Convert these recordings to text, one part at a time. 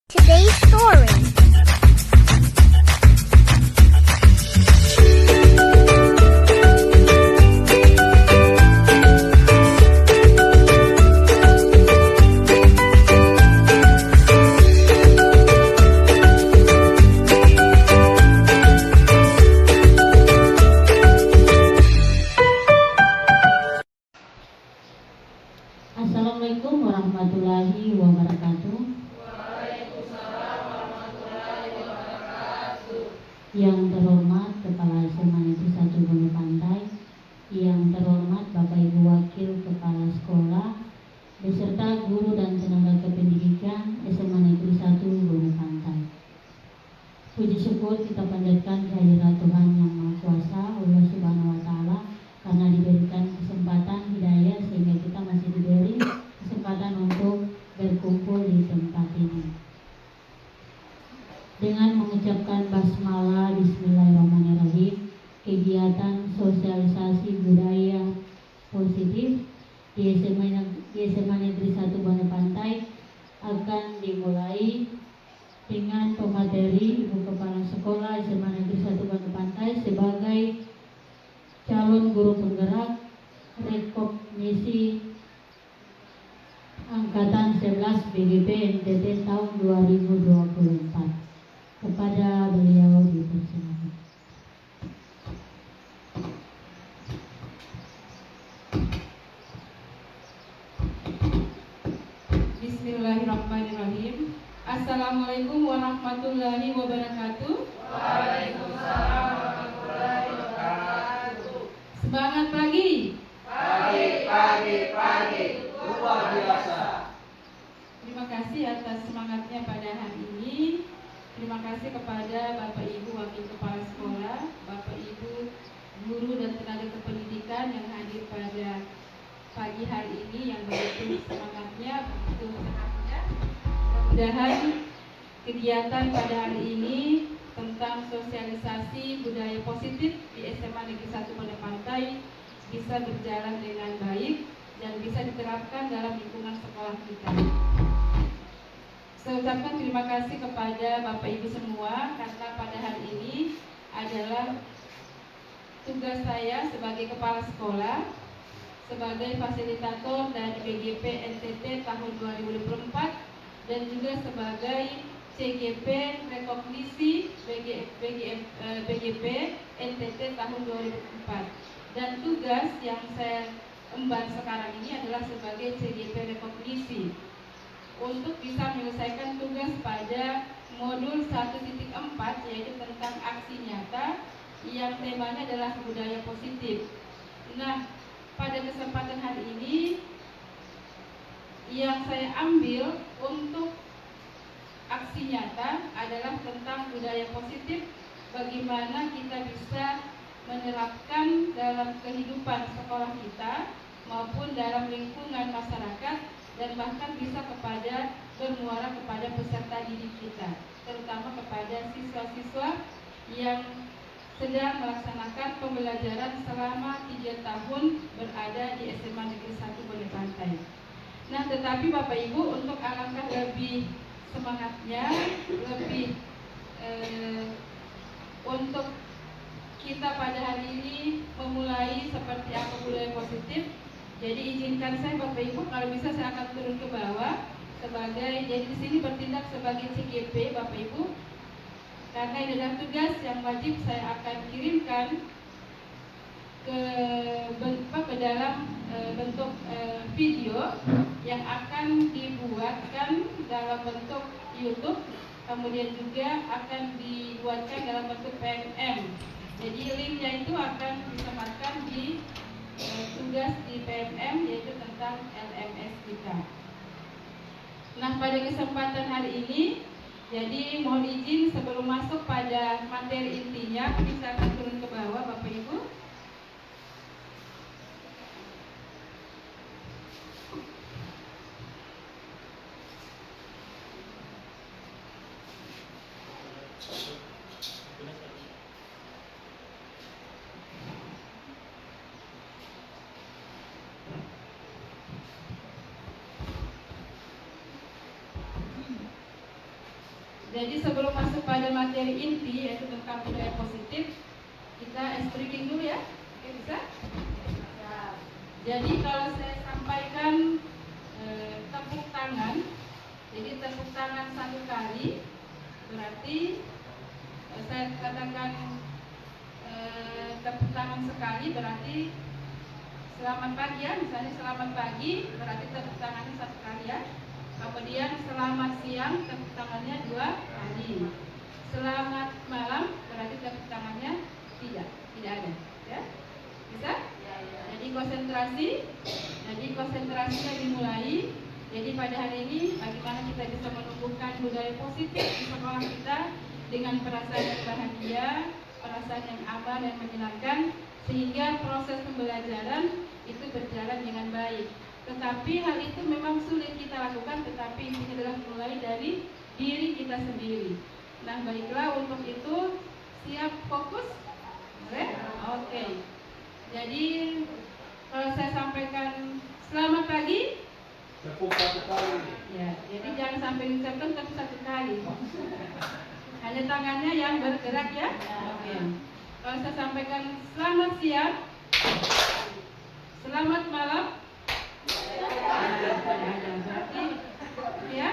Today's story. Assalamualaikum warahmatullahi wabarakatuh. Yang terhormat Kepala SMA Negeri 1 Gunung Pantai, yang terhormat Bapak Ibu Wakil Kepala Sekolah, beserta guru dan tenaga kependidikan SMA Negeri 1 Gunung Pantai. Puji syukur kita panjatkan kehadirat Tuhan Yang Maha Kuasa, Allah Subhanahu wa Ta'ala, karena diberikan kesempatan hidayah sehingga kita masih diberi kesempatan untuk berkumpul di tempat ini. Dengan mengucapkan basmalah bismillahirrahmanirrahim, kegiatan sosialisasi budaya positif di SMA Negeri 1 Gunung Pantai akan dimulai dengan pemateri Ibu Kepala Sekolah SMA Negeri 1 Gunung Pantai sebagai calon guru penggerak rekognisi Angkatan 11 BGP NTT tahun 2024. Kepada beliau dipersilakan. Bismillahirrahmanirrahim. Assalamualaikum warahmatullahi wabarakatuh. Waalaikumsalam warahmatullahi wabarakatuh. Semangat pagi. Pagi. Luar biasa. Terima kasih atas semangatnya pada hari ini. Terima kasih kepada Bapak Ibu Wakil Kepala Sekolah, Bapak Ibu guru dan tenaga kependidikan yang hadir pada pagi hari ini yang begitu semangatnya, begitu sehatnya. Mudah-mudahan kegiatan pada hari ini tentang sosialisasi budaya positif di SMA Negeri 1 Gunung Pantai bisa berjalan dengan baik dan bisa diterapkan dalam lingkungan sekolah kita. Saya ucapkan terima kasih kepada Bapak Ibu semua karena pada hari ini adalah tugas saya sebagai kepala sekolah, sebagai fasilitator dari BGP NTT tahun 2024 dan juga sebagai CGP rekognisi BGP NTT tahun 2004. Dan tugas yang saya emban sekarang ini adalah sebagai CGP rekognisi untuk bisa menyelesaikan tugas pada modul 1.4 yaitu tentang aksi nyata yang temanya adalah budaya positif. Nah, pada kesempatan hari ini yang saya ambil untuk aksi nyata adalah tentang budaya positif, bagaimana kita bisa menerapkan dalam kehidupan sekolah kita maupun dalam lingkungan masyarakat dan bahkan bisa bermuara kepada peserta didik kita, terutama kepada siswa-siswa yang sedang melaksanakan pembelajaran selama 3 tahun berada di SMA Negeri 1 Gunung Pantai. Nah, tetapi Bapak Ibu, untuk alangkah lebih semangatnya, lebih untuk kita pada hari ini memulai seperti apa budaya positif. Jadi izinkan saya Bapak Ibu, kalau bisa saya akan turun ke bawah sebagai, jadi di sini bertindak sebagai CGP Bapak Ibu. Karena ini adalah tugas yang wajib saya akan kirimkan ke dalam bentuk video yang akan dibuatkan dalam bentuk YouTube, kemudian juga akan dibuatkan dalam bentuk PMM. Jadi linknya itu akan disematkan di tugas di PMM, yaitu tentang LMS kita. Nah, pada kesempatan hari ini, jadi mohon izin sebelum masuk pada materi intinya, bisa turun ke bawah Bapak Ibu. Jadi sebelum masuk pada materi inti yaitu tentang budaya positif, kita ice breaking dulu ya. Oke, bisa? Ya. Jadi kalau saya sampaikan tepuk tangan, jadi tepuk tangan 1 kali, berarti saya katakan tepuk tangan sekali berarti selamat pagi ya, misalnya selamat pagi berarti tepuk tangannya 1 kali ya. Kemudian selamat siang tepuk tangannya 2 kali. Selamat malam berarti tepuk tangannya tidak ada ya. Bisa? Jadi konsentrasinya dimulai. Jadi pada hari ini bagaimana kita bisa menumbuhkan budaya positif di sekolah kita dengan perasaan yang bahagia, perasaan yang aman dan menyenangkan, sehingga proses pembelajaran itu berjalan dengan baik. Tetapi hal itu memang sulit kita lakukan, tetapi ini adalah mulai dari diri kita sendiri. Nah, baiklah, untuk itu siap fokus? Boleh? Oke. Jadi kalau saya sampaikan selamat pagi, Tepuk 1 kali. ya, jadi jangan sampai diucapkan tapi 1 kali. Hanya tangannya yang bergerak ya. Oke. Kalau saya sampaikan selamat siang, selamat malam, berarti ya,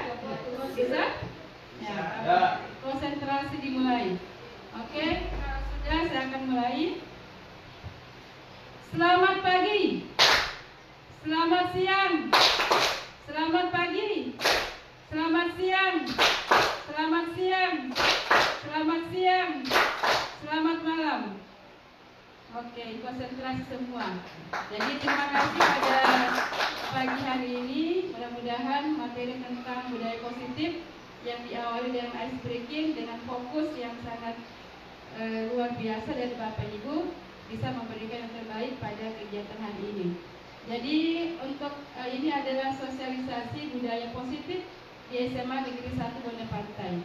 bisa? Ya. Konsentrasi dimulai. Oke, kalau sudah saya akan mulai. Selamat pagi, selamat siang, selamat pagi, selamat siang, selamat siang, selamat siang, selamat malam. Oke, konsentrasi semua. Jadi terima kasih pada pagi hari ini. Mudah-mudahan materi tentang budaya positif yang diawali dengan ice breaking dengan fokus yang sangat luar biasa dari Bapak Ibu bisa memberikan yang terbaik pada kegiatan hari ini. Jadi untuk ini adalah sosialisasi budaya positif di SMA Negeri 1 Bone Pantai.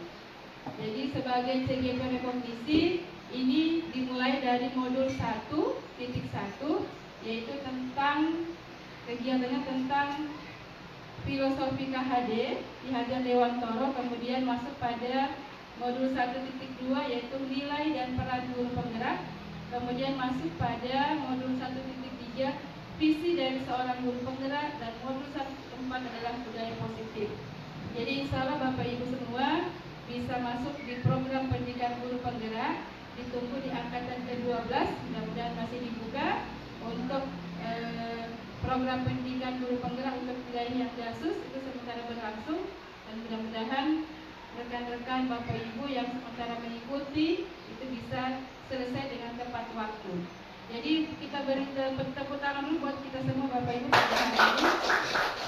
Jadi sebagai CGP Rekognisi ini dimulai dari modul 1.1 yaitu tentang kegiatannya tentang filosofi KHD di hadiah Dewan Toro, kemudian masuk pada modul 1.2 yaitu nilai dan peran guru penggerak, kemudian masuk pada modul 1.3 visi dari seorang guru penggerak, dan modul 1.4 adalah budaya positif. Jadi insya Allah Bapak Ibu semua bisa masuk di program pendidikan guru penggerak, ditunggu di angkatan ke-12, mudah-mudahan masih dibuka untuk program pendidikan guru penggerak untuk wilayah yang Dasus itu sementara berlangsung, dan mudah-mudahan rekan-rekan Bapak Ibu yang sementara mengikuti itu bisa selesai dengan tepat waktu. Jadi kita beri tepuk tangan dulu buat kita semua Bapak Ibu pada hari ini.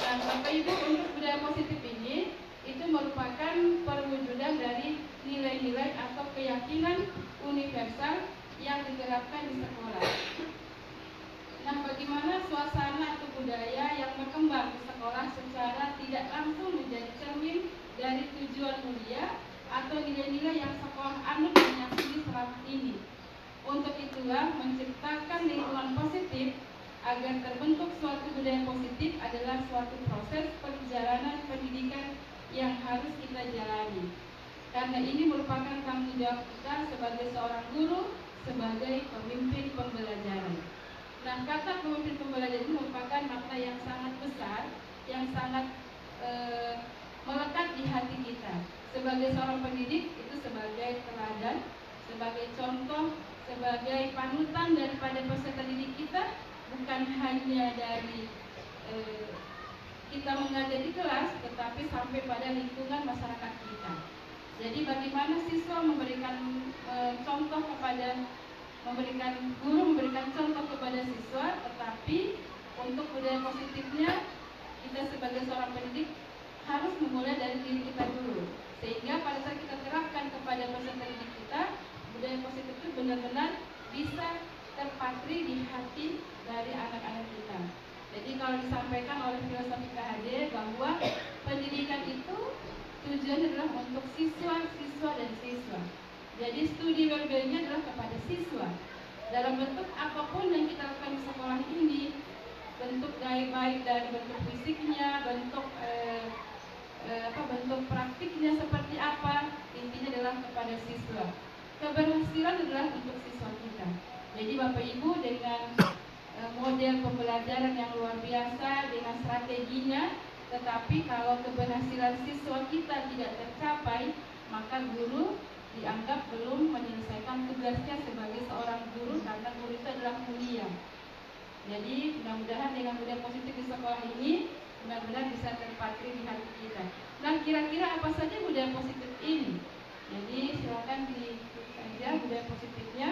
Dan Bapak Ibu, untuk budaya positif ini itu merupakan perwujudan dari nilai-nilai atau keyakinan universal yang diterapkan di sekolah. Nah, bagaimana suasana atau budaya yang berkembang di sekolah secara tidak langsung menjadi cermin dari tujuan mulia atau nilai-nilai yang sekolah anut dan yakini selama ini. Untuk itulah menciptakan lingkungan positif agar terbentuk suatu budaya positif adalah suatu proses perjalanan pendidikan yang harus kita jalani. Karena ini merupakan tanggung jawab kita sebagai seorang guru, sebagai pemimpin pembelajaran. Nah, kata pemimpin pembelajaran itu merupakan makna yang sangat besar, yang sangat melekat di hati kita. Sebagai seorang pendidik itu sebagai teladan, sebagai contoh, sebagai panutan daripada peserta didik kita, bukan hanya dari kita mengajar di kelas, tetapi sampai pada lingkungan masyarakat kita. Jadi bagaimana siswa memberikan contoh kepada guru memberikan contoh kepada siswa, tetapi untuk budaya positifnya kita sebagai seorang pendidik harus memulai dari diri kita dulu, sehingga pada saat kita terapkan kepada peserta didik kita, budaya positif itu benar-benar bisa terpatri di hati dari anak-anak kita. Jadi kalau disampaikan oleh filosofi KHD bahwa pendidikan itu tujuannya adalah untuk siswa dan siswa. Jadi studi berbedanya adalah kepada siswa. Dalam bentuk apapun yang kita lakukan di sekolah ini, bentuk baik dari bentuk fisiknya, bentuk praktiknya seperti apa, keberhasilan adalah untuk siswa kita. Jadi Bapak Ibu dengan model pembelajaran yang luar biasa dengan strateginya, tetapi kalau keberhasilan siswa kita tidak tercapai, maka guru dianggap belum menyelesaikan tugasnya sebagai seorang guru, karena guru itu adalah mulia. Jadi mudah-mudahan dengan budaya positif di sekolah ini benar-benar bisa terpatri di hati kita. Nah, kira-kira apa saja budaya positif ini? Jadi silakan ditulis saja budaya positifnya.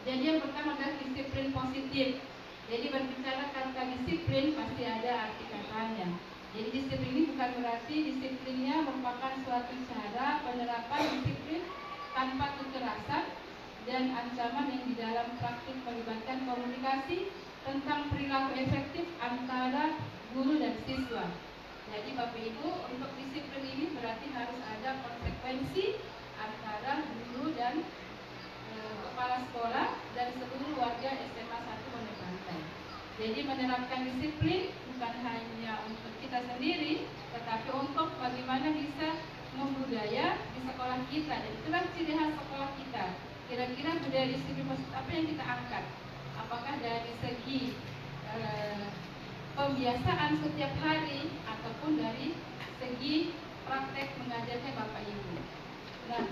Jadi yang pertama adalah disiplin positif. Jadi berbicara kata disiplin pasti ada arti katanya. Jadi disiplin ini bukan berarti disiplinnya merupakan suatu cara penerapan disiplin tanpa kekerasan dan ancaman yang di dalam praktik melibatkan komunikasi tentang perilaku efektif antara guru dan siswa. Jadi Bapak Ibu, untuk disiplin ini berarti harus ada konsekuensi antara guru dan kepala sekolah dan seluruh warga SMA 1 Pondok Rantai. Jadi menerapkan disiplin bukan hanya untuk kita sendiri, tetapi untuk bagaimana bisa membudaya di sekolah kita. Dan itulah ciri khas sekolah kita. Kira-kira budaya disiplin apa yang kita angkat? Apakah dari segi pembiasaan setiap hari ataupun dari segi praktek mengajarnya Bapak Ibu. Nah,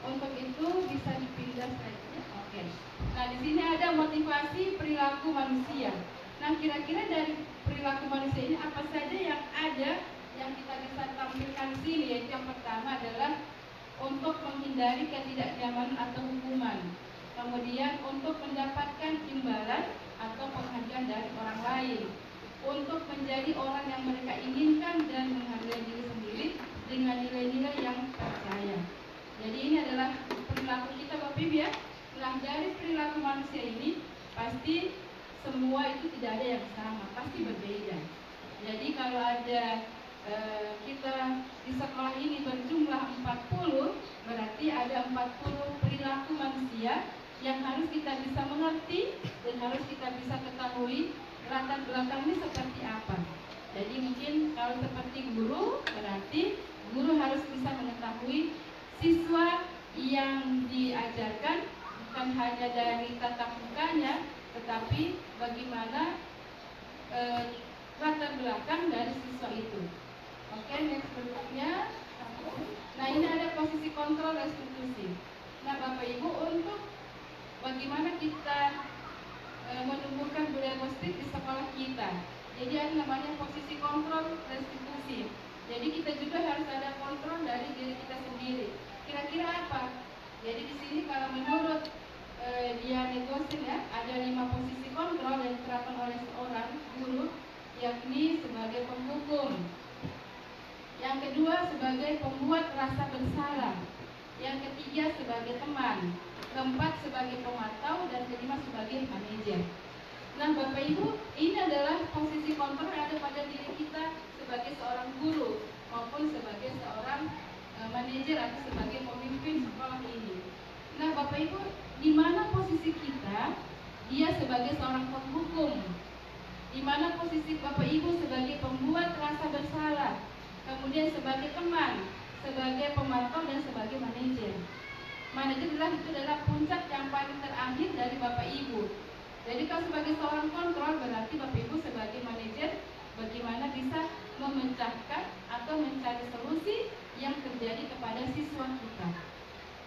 untuk itu bisa dipindah saja. Oke. Nah, di sini ada motivasi perilaku manusia. Nah, kira-kira dari perilaku manusia ini apa saja yang ada yang kita bisa tampilkan di sini? Yaitu yang pertama adalah untuk menghindari ketidaknyamanan atau hukuman. Kemudian untuk mendapatkan imbalan atau penghargaan dari orang lain. Untuk menjadi orang yang mereka inginkan dan menghargai diri sendiri dengan nilai-nilai yang percaya. Jadi ini adalah perilaku kita Bapak Ibu ya. Nah, dari perilaku manusia ini pasti semua itu tidak ada yang sama, pasti berbeda. Jadi kalau ada kita di sekolah ini berjumlah 40, berarti ada 40 perilaku manusia yang harus kita bisa mengerti dan harus kita bisa ketahui latar belakangnya seperti apa. Jadi mungkin kalau seperti guru, berarti guru harus bisa mengetahui siswa yang diajarkan bukan hanya dari tatap mukanya, tetapi bagaimana latar belakang dari siswa itu. Oke, next berikutnya. Nah, ini ada posisi kontrol restitusi. Nah, Bapak Ibu, untuk bagaimana kita menumbuhkan budaya positif di sekolah kita. Jadi ada namanya posisi kontrol restitusi. Jadi kita juga harus ada kontrol dari diri kita sendiri. Kira-kira apa? Jadi di sini kalau menurut Diane Gosin ya, ada 5 posisi kontrol yang diterapkan oleh seorang guru, yakni sebagai penghukum. Yang kedua sebagai pembuat rasa bersalah. Yang ketiga sebagai teman. Keempat sebagai pemantau dan kelima sebagai manajer. Nah, Bapak Ibu, ini adalah posisi kontrol yang ada pada diri kita sebagai seorang guru maupun sebagai seorang manajer atau sebagai pemimpin sekolah ini. Nah, Bapak Ibu, di mana posisi kita? Dia sebagai seorang penghukum. Di mana posisi Bapak Ibu sebagai pembuat rasa bersalah, kemudian sebagai teman, sebagai pemantau dan sebagai manajer. Manajer adalah puncak yang paling terakhir dari Bapak Ibu. Jadi kalau sebagai seorang kontrol berarti Bapak Ibu sebagai manajer bagaimana bisa memecahkan atau mencari solusi yang terjadi kepada siswa kita.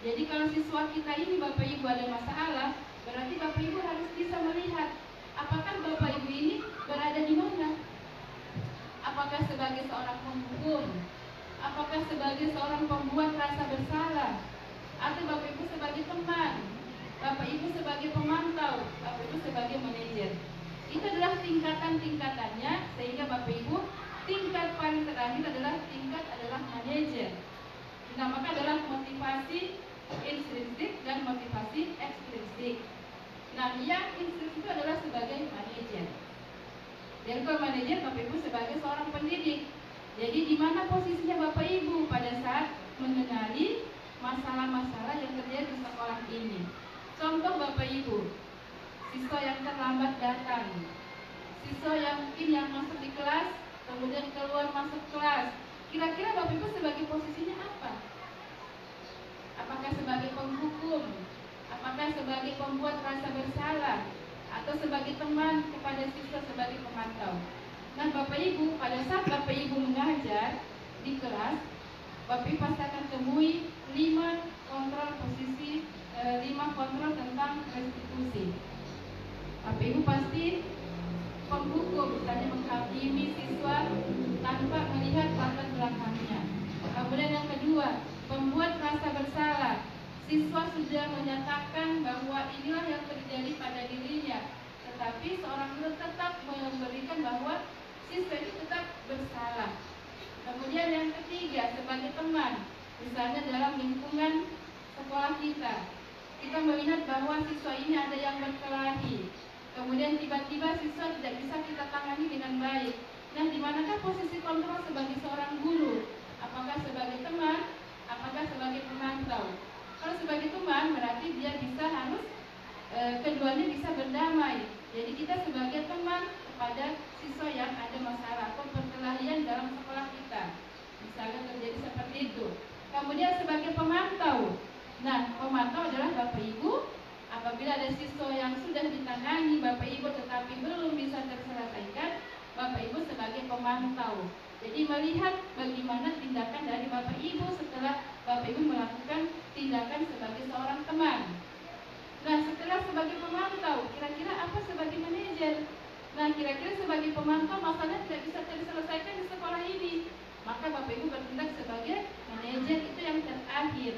Jadi kalau siswa kita ini Bapak Ibu ada masalah, berarti Bapak Ibu harus bisa melihat apakah Bapak Ibu ini berada di mana? Apakah sebagai seorang penghukum? Apakah sebagai seorang pembuat rasa bersalah? Atau Bapak Ibu sebagai teman, Bapak Ibu sebagai pemantau, Bapak Ibu sebagai manajer. Itu adalah tingkatan-tingkatannya, sehingga Bapak Ibu tingkat paling terakhir adalah manajer. Nah, maka adalah motivasi intrinsik dan motivasi ekstrinsik. Nah, yang intrinsik itu adalah sebagai manajer. Dan kalau manajer Bapak Ibu sebagai seorang pendidik. Jadi di mana posisinya Bapak Ibu pada saat mengenali masalah-masalah yang terjadi di sekolah ini. Contoh Bapak Ibu, siswa yang terlambat datang, siswa yang mungkin yang masuk di kelas kemudian keluar masuk kelas. Kira-kira Bapak Ibu sebagai posisinya apa? apakah sebagai penghukum, apakah sebagai pembuat rasa bersalah, atau sebagai teman kepada siswa sebagai pemantau. Nah, Bapak Ibu, pada saat Bapak Ibu mengajar di kelas, Bapak Ibu pasti akan temui 5 kontrol posisi, 5 kontrol tentang restitusi. Bapak Ibu pasti penghukum, misalnya menghakimi siswa tanpa melihat latar belakangnya. Kemudian yang kedua, membuat rasa bersalah. Siswa sudah menyatakan bahwa inilah yang terjadi pada dirinya, tetapi seorang guru tetap memberikan bahwa siswa itu tetap bersalah. Kemudian yang ketiga, sebagai teman, misalnya dalam lingkungan sekolah kita melihat bahwa siswa ini ada yang berkelahi. Kemudian tiba-tiba siswa tidak bisa kita tangani dengan baik. Nah, di manakah posisi kontrol sebagai seorang guru? Apakah sebagai teman? Apakah sebagai pemantau? Kalau sebagai teman berarti dia bisa harus keduanya bisa berdamai. Jadi kita sebagai teman kepada siswa yang ada masalah atau perkelahian dalam sekolah kita, misalnya terjadi seperti itu. Kemudian sebagai pemantau, nah pemantau adalah Bapak Ibu. Apabila ada siswa yang sudah ditangani Bapak Ibu tetapi belum bisa terselesaikan, Bapak Ibu sebagai pemantau. Jadi melihat bagaimana tindakan dari Bapak Ibu setelah Bapak Ibu melakukan tindakan sebagai seorang teman. Nah, setelah sebagai pemantau, kira-kira apa sebagai manajer? Nah, kira-kira sebagai pemantau masalahnya tidak bisa terselesaikan di sekolah ini, maka Bapak Ibu bertindak sebagai manajer, itu yang terakhir.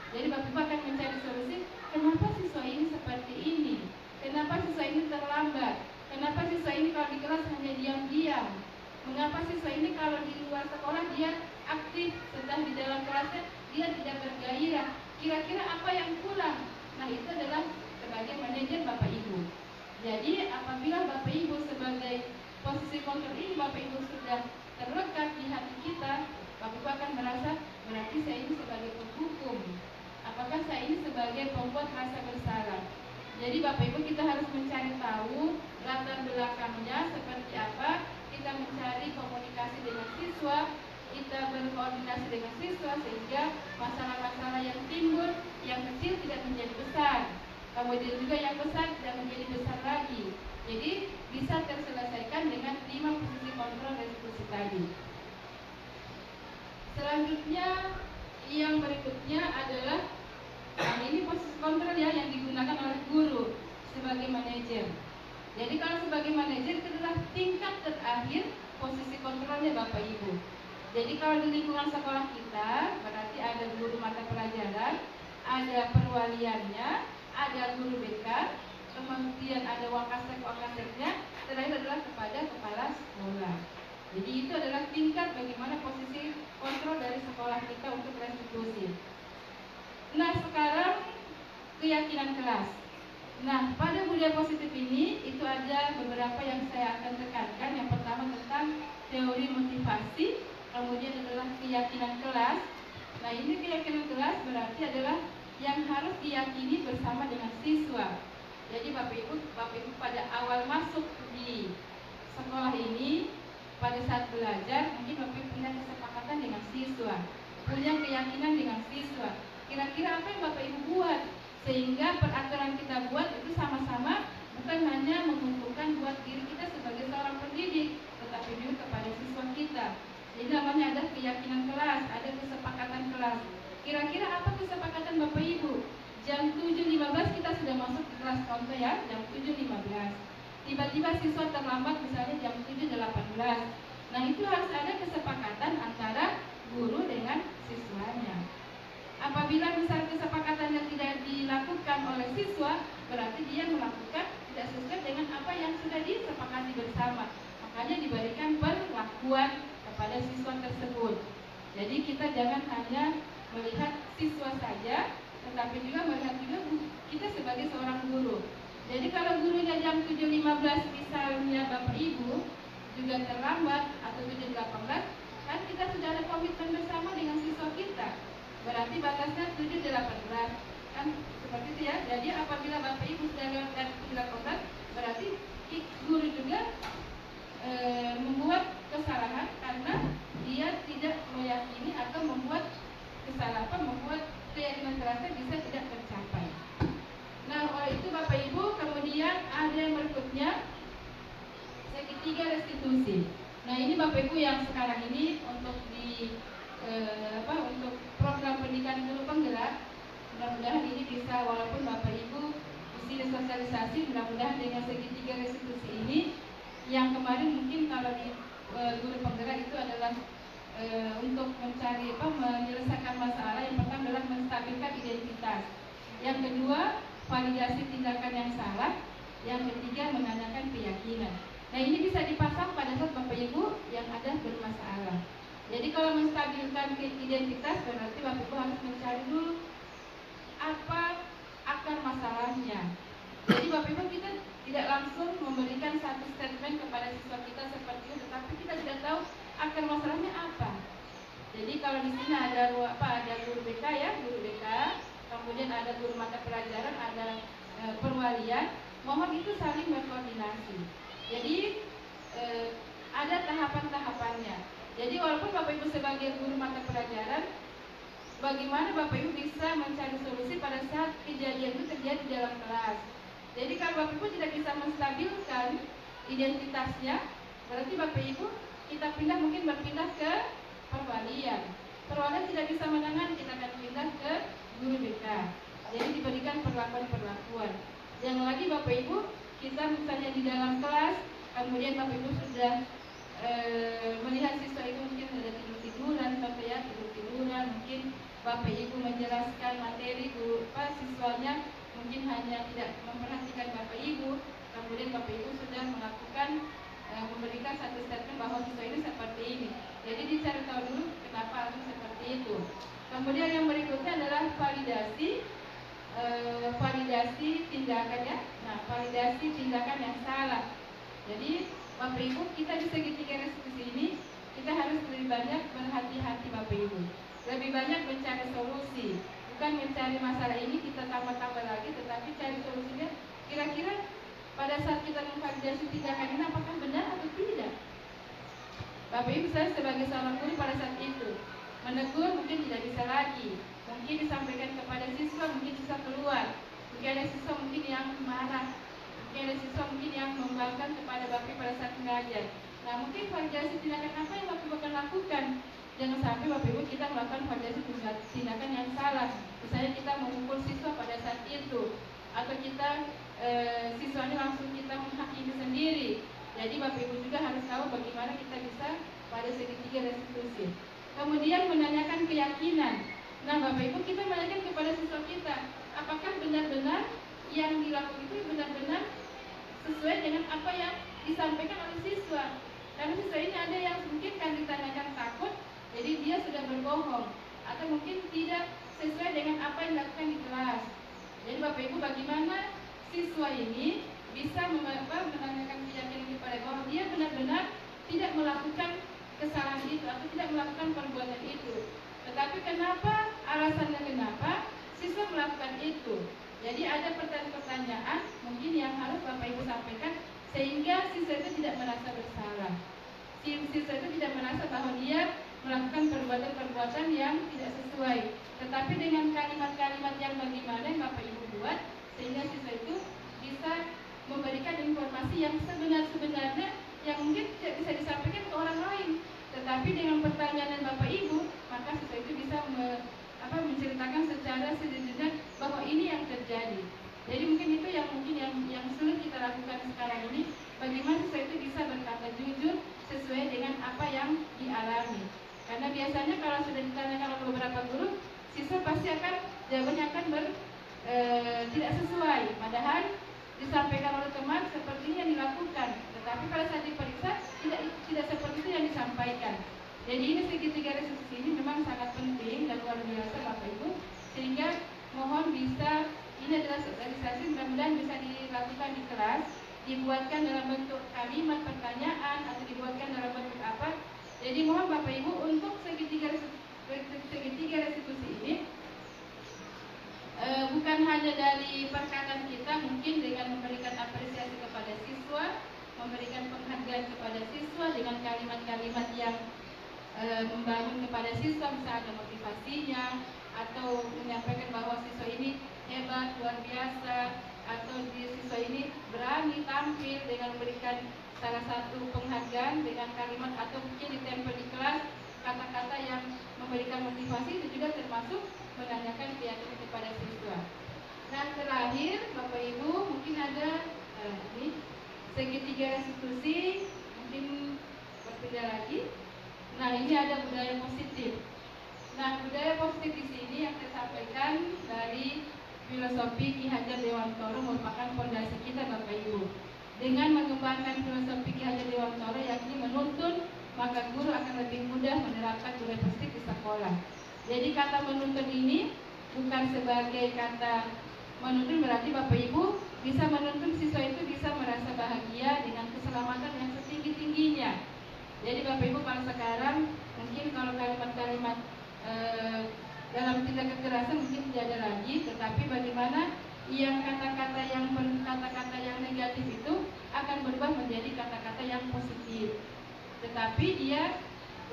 Jadi Bapak Ibu akan mencari solusi, kenapa siswa ini seperti ini? Kenapa siswa ini terlambat? Kenapa siswa ini kalau di kelas hanya diam-diam? Mengapa siswa ini kalau di luar sekolah dia aktif, sedang di dalam kelasnya dia tidak bergairah? Kira-kira apa yang kurang? Nah, itu adalah sebagai manajer Bapak Ibu. Jadi apabila Bapak Ibu sebagai posisi kontrol ini Bapak Ibu sudah terlekat di hati kita, Bapak Ibu akan merasa berarti saya ini sebagai penghukum. Apakah saya ini sebagai pembuat rasa bersalah? Jadi Bapak Ibu kita harus mencari tahu latar belakangnya seperti apa. Kita mencari komunikasi dengan siswa, kita berkoordinasi dengan siswa sehingga masalah-masalah yang timbul yang kecil tidak menjadi besar, kemudian juga yang besar tidak menjadi besar lagi. Jadi bisa terselesaikan dengan 5 posisi kontrol restitusi tadi. Selanjutnya yang berikutnya adalah ini posisi kontrol ya yang digunakan oleh guru sebagai manajer. Jadi kalau sebagai manajer itu adalah tingkat terakhir posisi kontrolnya Bapak Ibu. Jadi kalau di lingkungan sekolah kita berarti ada guru mata pelajaran, ada perwaliannya, ada guru BK, kemudian ada wakasek-wakaseknya, terakhir adalah kepada kepala sekolah. Jadi itu adalah tingkat bagaimana posisi kontrol dari sekolah kita untuk restitusi. Nah, sekarang keyakinan kelas. Nah, pada budaya positif ini itu ada beberapa yang saya akan tekankan. Yang pertama tentang teori motivasi, kemudian adalah keyakinan kelas. Nah, ini keyakinan kelas berarti adalah yang harus diyakini bersama dengan siswa. Jadi Bapak Ibu pada awal masuk di sekolah ini, pada saat belajar mungkin Bapak Ibu punya kesepakatan dengan siswa, punya keyakinan dengan siswa. Kira-kira apa yang Bapak Ibu buat sehingga peraturan kita buat itu sama-sama bukan hanya menguntungkan buat diri kita sebagai seorang pendidik, tetapi juga kepada siswa kita. Jadi namanya ada keyakinan kelas, ada kesepakatan kelas. Kira-kira apa kesepakatan Bapak Ibu? Jam 7.15 kita sudah masuk ke kelas, contoh ya, jam 7.15. Tiba-tiba siswa terlambat misalnya jam 7.18. Nah, itu harus ada kesepakatan antara guru dengan siswanya. Apabila misal kesepakatannya tidak dilakukan oleh siswa, berarti dia melakukan tidak sesuai dengan apa yang sudah disepakati bersama. Makanya diberikan perlakuan kepada siswa tersebut. Jadi kita jangan hanya melihat siswa saja, tetapi juga melihat juga kita sebagai seorang guru. Jadi kalau gurunya jam 7.15 misalnya Bapak Ibu juga terlambat atau 7.18, kan kita sudah ada komitmen bersama dengan siswa kita. Berarti batasnya 7.18 kan seperti itu ya. Jadi apabila Bapak Ibu sudah lewat dari 7.18, berarti guru juga membuat kesalahan karena dia tidak meyakini atau membuat kesalahan, membuat keyakinan segitiga restitusi. Nah ini Bapak Ibu yang sekarang ini untuk untuk program pendidikan guru penggerak, mudah-mudahan ini bisa, walaupun Bapak Ibu isi sosialisasi, mudah-mudahan dengan segitiga restitusi ini yang kemarin mungkin kalau di guru penggerak itu adalah untuk mencari menyelesaikan masalah. Yang pertama adalah menstabilkan identitas, yang kedua validasi tindakan yang salah, yang ketiga menanyakan keyakinan. Nah ini bisa dipasang pada saat Bapak Ibu yang ada bermasalah. Jadi kalau menstabilkan identitas berarti Bapak Ibu harus mencari dulu apa akar masalahnya. Jadi Bapak Ibu kita tidak langsung memberikan satu statement kepada siswa kita seperti itu, tetapi kita tidak tahu akar masalahnya apa. Jadi kalau di sini ada guru BK ya, guru BK, kemudian ada guru mata pelajaran, ada perwalian, mohon itu saling berkoordinasi. Jadi ada tahapan-tahapannya. Jadi walaupun Bapak Ibu sebagai guru mata pelajaran, bagaimana Bapak Ibu bisa mencari solusi pada saat kejadian itu terjadi di dalam kelas. Jadi kalau Bapak Ibu tidak bisa menstabilkan identitasnya, berarti Bapak Ibu kita mungkin berpindah ke perwalian. Perwalian tidak bisa menangani, kita akan pindah ke guru BK. Jadi diberikan perlakuan-perlakuan. Yang lagi Bapak Ibu, kita misalnya di dalam kelas, kemudian Bapak Ibu sudah melihat siswa itu mungkin sudah tidur-tiduran, mungkin Bapak Ibu menjelaskan materi siswanya mungkin hanya tidak memperhatikan Bapak Ibu, kemudian Bapak Ibu sudah melakukan memberikan satu statement bahwa siswa ini seperti ini. Jadi dicari tahu dulu kenapa harus seperti itu. Kemudian yang berikutnya adalah validasi tindakan ya. Nah, validasi tindakan yang salah. Jadi Bapak Ibu, kita di segitiga restitusi ini kita harus lebih banyak berhati-hati Bapak Ibu. Lebih banyak mencari solusi, bukan mencari masalah ini kita tambah-tambah lagi, tetapi cari solusinya. Kira-kira pada saat kita memvalidasi tindakan ini apakah benar atau tidak? Bapak Ibu, saya sebagai seorang guru pada saat itu menegur mungkin tidak bisa lagi, mungkin disampaikan kepada siswa, mungkin siswa keluar, mungkin ada siswa mungkin yang marah, mungkin ada siswa mungkin yang membangkang kepada Bapak pada saat mengajar. Nah mungkin validasi tindakan apa yang Bapak Ibu akan lakukan? Jangan sampai Bapak Ibu kita melakukan validasi tindakan yang salah. Misalnya kita memukul siswa pada saat itu, atau kita siswanya langsung kita menghakimi sendiri. Jadi Bapak Ibu juga harus tahu bagaimana kita bisa pada segitiga restitusi. Kemudian menanyakan keyakinan. Nah Bapak Ibu, kita menanyakan kepada siswa kita, apakah benar-benar yang dilakukan itu benar-benar sesuai dengan apa yang disampaikan oleh siswa. Karena siswa ini ada yang mungkin kan ditanyakan takut, jadi dia sudah berbohong, atau mungkin tidak sesuai dengan apa yang dilakukan di kelas. Jadi Bapak Ibu, bagaimana siswa ini bisa menanyakan keyakinan kepada bahwa dia benar-benar tidak melakukan kesalahan itu atau tidak melakukan perbuatan itu. Tetapi kenapa, alasannya kenapa siswa melakukan itu? Jadi ada pertanyaan mungkin yang harus Bapak Ibu sampaikan sehingga siswa itu tidak merasa bersalah. Siswa itu tidak merasa bahwa dia melakukan perbuatan-perbuatan yang tidak sesuai. Tetapi dengan kalimat-kalimat yang bagaimana yang Bapak Ibu buat sehingga siswa itu bisa memberikan informasi yang sebenarnya yang mungkin tidak bisa disampaikan ke orang lain. Tetapi dengan pertanyaan Bapak Ibu, maka siswa itu bisa menceritakan secara sederhana bahwa ini yang terjadi. Jadi mungkin itu yang sulit kita lakukan sekarang ini, bagaimana siswa itu bisa berkata jujur sesuai dengan apa yang dialami. Karena biasanya kalau sudah ditanyakan oleh beberapa guru, siswa pasti akan jawabannya akan tidak sesuai. Padahal disampaikan oleh teman seperti ini yang dilakukan, tetapi pada saat diperiksa tidak seperti itu yang disampaikan. Jadi ini segitiga restitusi ini memang sangat penting dan luar biasa Bapak Ibu, sehingga mohon bisa, ini adalah sosialisasi, mudah-mudahan bisa dilakukan di kelas, dibuatkan dalam bentuk kalimat pertanyaan atau dibuatkan dalam bentuk apa. Jadi mohon Bapak Ibu untuk segitiga restitusi ini bukan hanya dari perkataan kita, mungkin dengan memberikan apresiasi kepada siswa, memberikan penghargaan kepada siswa dengan kalimat-kalimat yang membangun kepada siswa, misalnya motivasinya, atau menyampaikan bahwa siswa ini hebat, luar biasa, atau siswa ini berani tampil dengan memberikan salah satu penghargaan dengan kalimat atau mungkin ditempel di kelas kata-kata yang memberikan motivasi, itu juga termasuk menanyakan keyakinan kepada siswa. Nah, terakhir Bapak Ibu mungkin ada ini segitiga restitusi, mungkin berbeda lagi. Nah, ini ada budaya positif. Nah, budaya positif di sini yang saya sampaikan dari filosofi Ki Hajar Dewantoro merupakan fondasi kita Bapak Ibu. Dengan mengembangkan filosofi Ki Hajar Dewantoro yakni menuntun, maka guru akan lebih mudah menerapkan budaya positif di sekolah. Jadi kata menuntun ini bukan sebagai kata menuntun berarti Bapak Ibu bisa menuntun siswa itu bisa merasa bahagia dengan keselamatan yang setinggi-tingginya. Jadi Bapak Ibu kalau sekarang mungkin kalau kalimat-kalimat dalam tindak kekerasan mungkin tidak ada lagi, tetapi bagaimana yang kata-kata yang negatif itu akan berubah menjadi kata-kata yang positif. Tetapi dia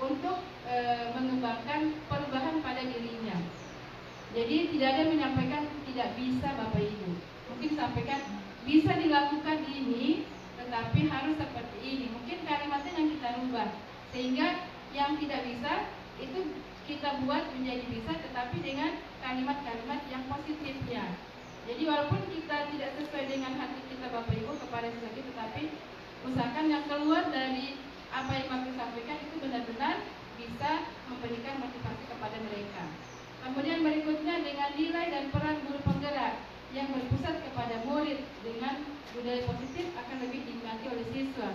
untuk mengembangkan perubahan pada dirinya. Jadi tidak ada menyampaikan tidak bisa Bapak Ibu. Mungkin sampaikan bisa dilakukan ini, tetapi harus seperti ini. Mungkin kalimatnya yang kita rubah sehingga yang tidak bisa itu kita buat menjadi bisa, tetapi dengan kalimat-kalimat yang positifnya. Jadi walaupun kita tidak sesuai dengan hati kita Bapak Ibu kepada siswa kita, tetapi usahakan yang keluar dari apa yang Bapak sampaikan itu benar-benar bisa memberikan motivasi kepada mereka. Kemudian berikutnya dengan nilai dan peran guru penggerak yang berpusat kepada murid dengan budaya positif akan lebih dinikmati oleh siswa.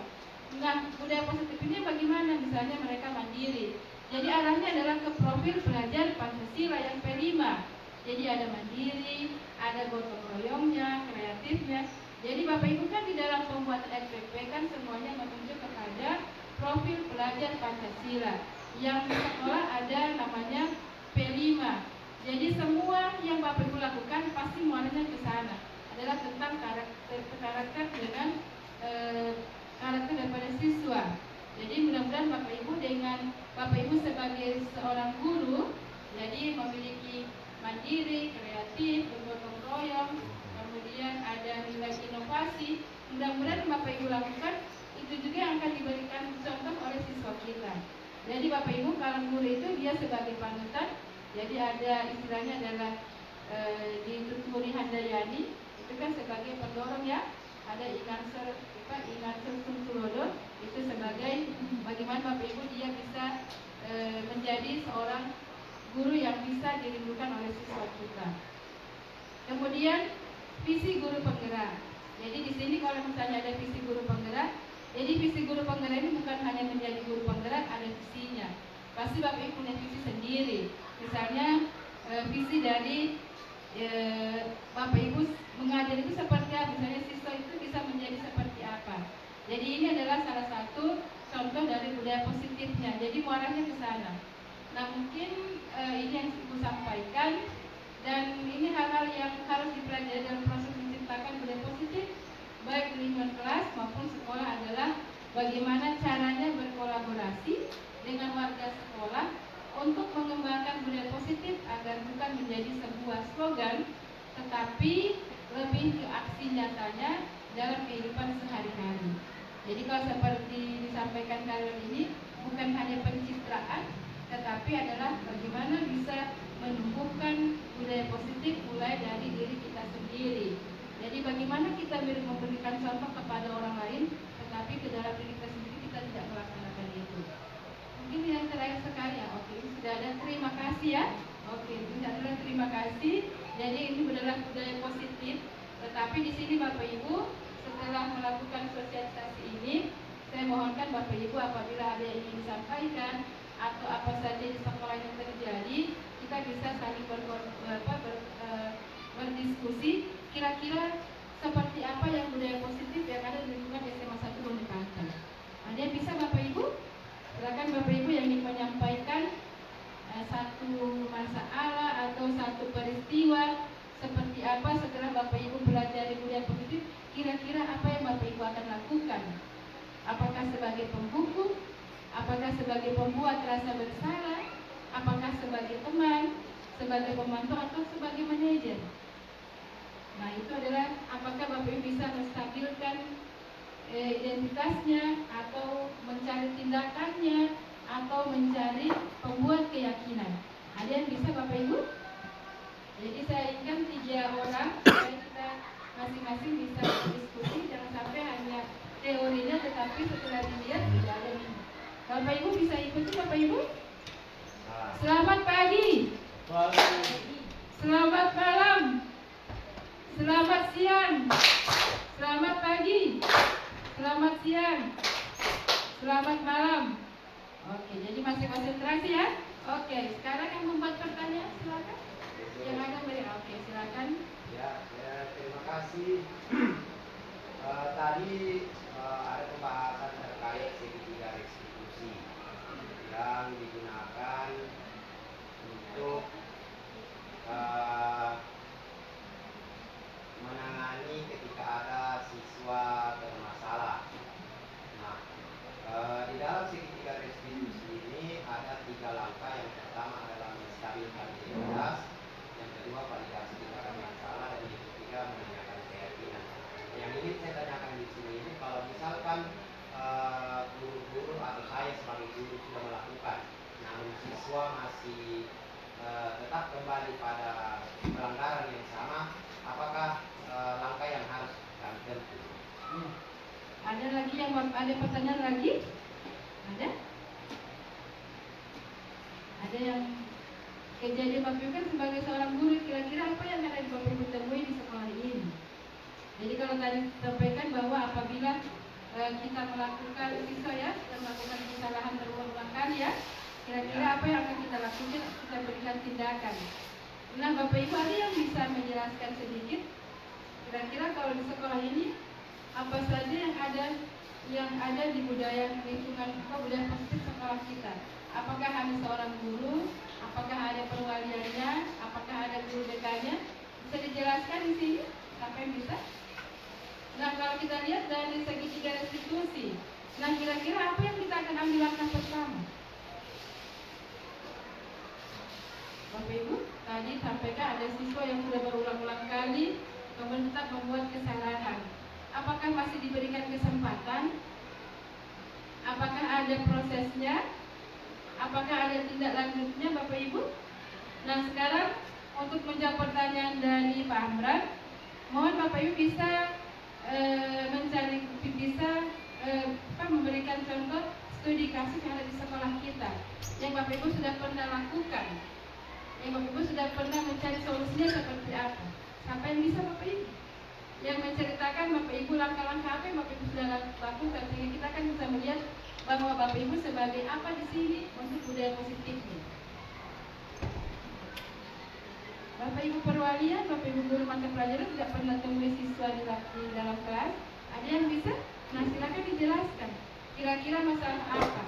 Nah, budaya positif ini bagaimana? Misalnya mereka mandiri. Jadi arahnya adalah ke profil belajar Pancasila yang P5. Jadi ada mandiri, ada gotong royongnya, kreatifnya. Jadi Bapak Ibu kan di dalam pembuatan RPP kan semuanya menunjuk kepada profil belajar Pancasila. Yang di sekolah ada namanya P5. Jadi semua yang Bapak Ibu lakukan pasti muaranya ke sana. Adalah tentang karakter dengan karakter daripada siswa. Jadi mudah-mudahan Bapak Ibu dengan Bapak Ibu sebagai seorang guru, jadi memiliki mandiri, kreatif, bergotong royong, kemudian ada nilai inovasi. Mudah-mudahan Bapak Ibu lakukan, itu juga yang akan diberikan contoh oleh siswa kita. Jadi Bapak Ibu kalau guru itu dia sebagai panutan, jadi ada istilahnya adalah di Tuturi Handayani itu kan sebagai pendorong ya. Ada Ingansur Sungsulodo itu sebagai bagaimana Bapak Ibu dia bisa menjadi seorang guru yang bisa dirindukan oleh siswa kita. Kemudian visi guru penggerak. Jadi di sini kalau misalnya ada visi guru penggerak, jadi visi guru penggerak ini bukan hanya menjadi guru penggerak, ada visinya. Pasti Bapak Ibu punya visi sendiri. Misalnya visi dari Bapak Ibu mengajar itu seperti apa, misalnya siswa itu bisa menjadi seperti apa. Jadi ini adalah salah satu contoh dari budaya positifnya. Jadi muaranya ke sana. Nah mungkin ini yang Ibu sampaikan, dan ini hal-hal yang harus dipelajari dalam proses menciptakan budaya positif baik di lingkungan kelas maupun sekolah adalah bagaimana caranya berkolaborasi dengan warga sekolah untuk mengembangkan budaya positif agar bukan menjadi sebuah slogan, tetapi lebih ke aksi nyatanya dalam kehidupan sehari-hari. Jadi kalau seperti disampaikan kalian ini bukan hanya pencitraan, tetapi adalah bagaimana bisa menumbuhkan budaya positif mulai dari diri kita sendiri. Jadi bagaimana kita memberikan contoh kepada orang lain, tetapi ke dalam diri kita sendiri kita tidak melaksanakan itu. Mungkin yang terakhir sekali ya, oke, sudah ada terima kasih ya. Oke, sudah ada terima kasih. Jadi ini adalah budaya positif. Tetapi di sini Bapak Ibu setelah melakukan sosialisasi ini, saya mohonkan Bapak Ibu apabila ada yang ingin disampaikan atau apa saja di sekolah yang terjadi, kita bisa saling berdiskusi kira-kira seperti apa yang budaya positif yang ada di lingkungan SMA 1 Bumi Pantai. Ada yang bisa Bapak Ibu? Silakan Bapak Ibu yang ingin menyampaikan satu masalah atau satu peristiwa seperti apa setelah Bapak Ibu belajar budaya positif, kira-kira apa yang Bapak Ibu akan lakukan? Apakah sebagai pembuku? Apakah sebagai pembuat rasa bersalah? Apakah sebagai teman? Sebagai pemantau atau sebagai manajer? Nah itu adalah apakah Bapak Ibu bisa menstabilkan identitasnya, atau mencari tindakannya, atau mencari pembuat keyakinan. Ada yang bisa Bapak Ibu? Jadi saya inginkan 3 orang supaya kita masing-masing bisa berdiskusi, jangan sampai hanya teorinya tetapi setelah dilihat tidak ada. Bapak Ibu bisa ikuti Bapak Ibu? Selamat pagi. Selamat malam. Selamat siang. Selamat pagi. Selamat siang. Selamat malam. Oke, jadi masih konsentrasi ya. Oke, sekarang yang membuat pertanyaan silakan. Yang ada beri. Oke, silakan. Ya, terima kasih. Tadi ada pembahasan terkait segitiga restitusi yang digunakan untuk menangani ketika ada siswa bermasalah. Nah, di dalam segitiga restitusi ini ada 3 langkah. Yang pertama adalah menstabilkan identitas, yang kedua validasi tindakan yang salah, dan yang ketiga menanyakan keyakinan. Yang ingin saya tanyakan di sini ini, kalau misalkan guru-guru atau saya sebagai guru sudah melakukan, namun siswa masih tetap kembali pada pelanggaran yang sama, apakah langkah yang harus kami tempuh? Ada lagi yang ada pertanyaan lagi? Ada? Ada yang kejadian Bapak Ibu kan sebagai seorang guru, kira-kira apa yang ada di Bapak Ibu temui di sekolah ini? Jadi kalau tadi sampaikan bahwa apabila kita melakukan siswa ya, kita melakukan kesalahan berulang-ulang kali ya, kira-kira apa yang akan kita lakukan? Kita berikan tindakan. Nah, Bapak Ibu ada yang bisa menjelaskan sedikit? Kira-kira kalau di sekolah ini apa saja yang ada di budaya lingkungan budaya positif sekolah kita? Apakah hanya seorang guru? Apakah ada perwaliannya? Apakah ada guru BK-nya? Bisa dijelaskan di sini? Sampai bisa? Nah, kalau kita lihat dari segi 3 restitusi, nah kira-kira apa yang kita akan ambil langkah pertama? Bapak Ibu, tadi sampaikan ada siswa yang sudah berulang-ulang kali kemudian tetap membuat kesalahan. Apakah masih diberikan kesempatan? Apakah ada prosesnya? Apakah ada tindak lanjutnya Bapak Ibu? Nah, sekarang untuk menjawab pertanyaan dari Pak Amran, mohon Bapak Ibu bisa memberikan contoh studi kasus yang ada di sekolah kita yang Bapak Ibu sudah pernah lakukan, yang Bapak Ibu sudah pernah mencari solusinya seperti apa. Sampai bisa Bapak Ibu yang menceritakan Bapak Ibu langkah-langkah apa yang Bapak Ibu sudah lakukan, sehingga kita kan bisa melihat bahwa Bapak Ibu sebagai apa di sini untuk budaya positifnya. Bapak Ibu perwalian, Bapak Ibu guru mata pelajaran tidak pernah temui siswa di dalam kelas. Ada yang bisa? Nah, silakan dijelaskan. Kira-kira masalah apa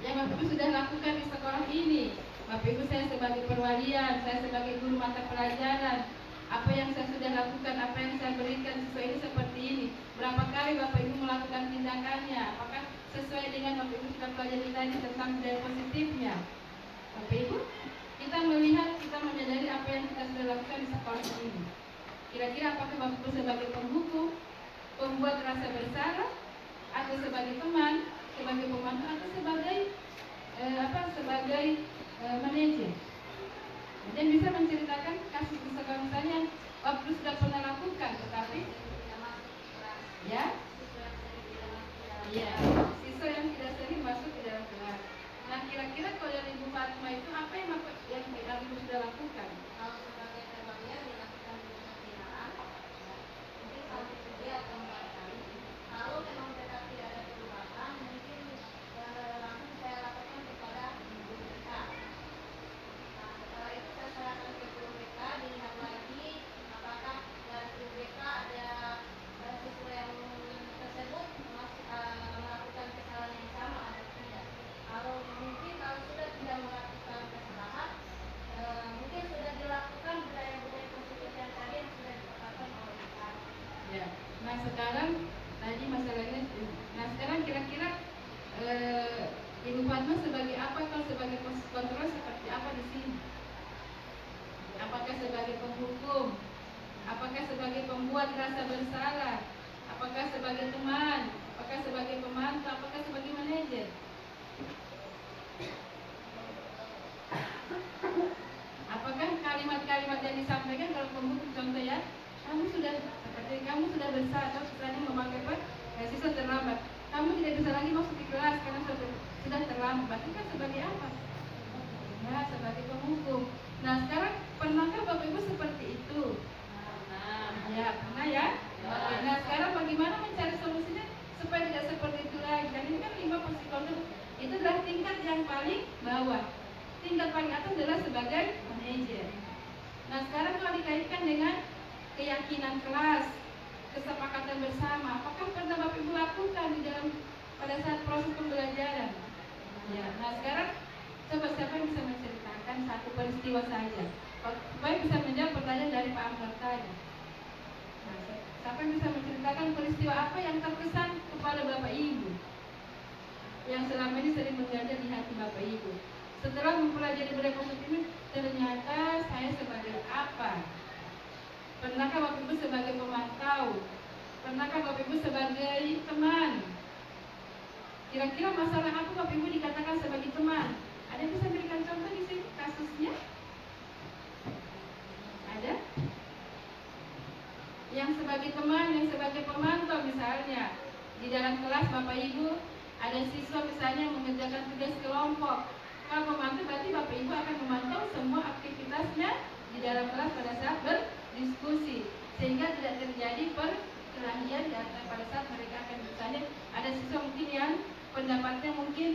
yang Bapak Ibu sudah lakukan di sekolah ini? Bapak Ibu, saya sebagai perwalian, saya sebagai guru mata pelajaran, apa yang saya sudah lakukan, apa yang saya berikan siswa ini seperti ini. Berapa kali Bapak Ibu melakukan tindakannya? Apakah sesuai dengan Bapak Ibu sudah pelajari tadi tentang budaya positifnya? Bapak Ibu, kita melihat, kita menyadari apa yang kita sudah lakukan di sekolah ini. Kira-kira apakah Bapak Ibu sebagai penghukum, pembuat rasa bersalah, atau sebagai teman, sebagai pemandu, atau sebagai sebagai manajer? Dan bisa menceritakan kasus di sekolah misalnya yang Bapak Ibu sudah pernah lakukan, tetapi ya, siswa yang tidak sering masuk ke dalam kelas. Nah, kira-kira kalau dari Ibu Fatima itu apa yang Ibu sudah lakukan? Kalau sebagai perwalian dilakukan pembinaan, mungkin kalau dia atau 4 kali. Kalau memang tetap tidak ada perubahan, mungkin langsung saya lakukan kepada guru BK. Nah, setelah itu saya serahkan ke guru BK, dilihat lagi apakah dari guru BK ada siswa yang tersebut melakukan kesalahan yang sama atau tidak. Kalau sudah tidak melakukan kesalahan, mungkin sudah dilakukan budaya-budaya positif yang tadi yang sudah ditetapkan oleh kita. Ya. Nah, sekarang tadi masalahnya. Nah, sekarang kira-kira Ibu Fatma sebagai apa? Kalau sebagai kontrol seperti apa di sini? Apakah sebagai penghukum? Apakah sebagai pembuat rasa bersalah? tidak bisa lagi masuk di kelas karena sudah terlambat. Berarti kan sebagai apa? Ya, sebagai penghukum. Nah, sekarang pernahkah Bapak Ibu seperti itu? Ya, pernah ya? Oke, nah sekarang bagaimana mencari solusinya supaya tidak seperti itu lagi? Dan ini kan 5 posisi kontrol. Itu adalah tingkat yang paling bawah. Tingkat paling atas adalah sebagai manajer. Nah, sekarang kalau dikaitkan dengan keyakinan kelas, kesepakatan bersama, apakah pernah Bapak Ibu lakukan di dalam pada saat proses pembelajaran? Ya, nah sekarang coba siapa yang bisa menceritakan satu peristiwa saja supaya bisa menjawab pertanyaan dari Pak Amr tadi. Nah, siapa yang bisa menceritakan peristiwa apa yang terkesan kepada Bapak Ibu yang selama ini sering mengajar di hati Bapak Ibu? Setelah mempelajari budaya positif ini, ternyata saya sebagai apa? Pernahkah Bapak Ibu sebagai pemantau? Pernahkah Bapak Ibu sebagai teman? Kira-kira masalah apa Bapak Ibu dikatakan sebagai teman? Ada yang bisa berikan contoh di sini kasusnya? Ada? Yang sebagai teman, yang sebagai pemantau misalnya di dalam kelas Bapak Ibu ada siswa misalnya yang mengerjakan tugas kelompok. Kalau pemantau berarti Bapak Ibu akan memantau semua aktivitasnya di dalam kelas pada saat berdiskusi sehingga tidak terjadi perkelahian di antara pada saat mereka akan misalnya ada siswa mungkin yang pendapatnya mungkin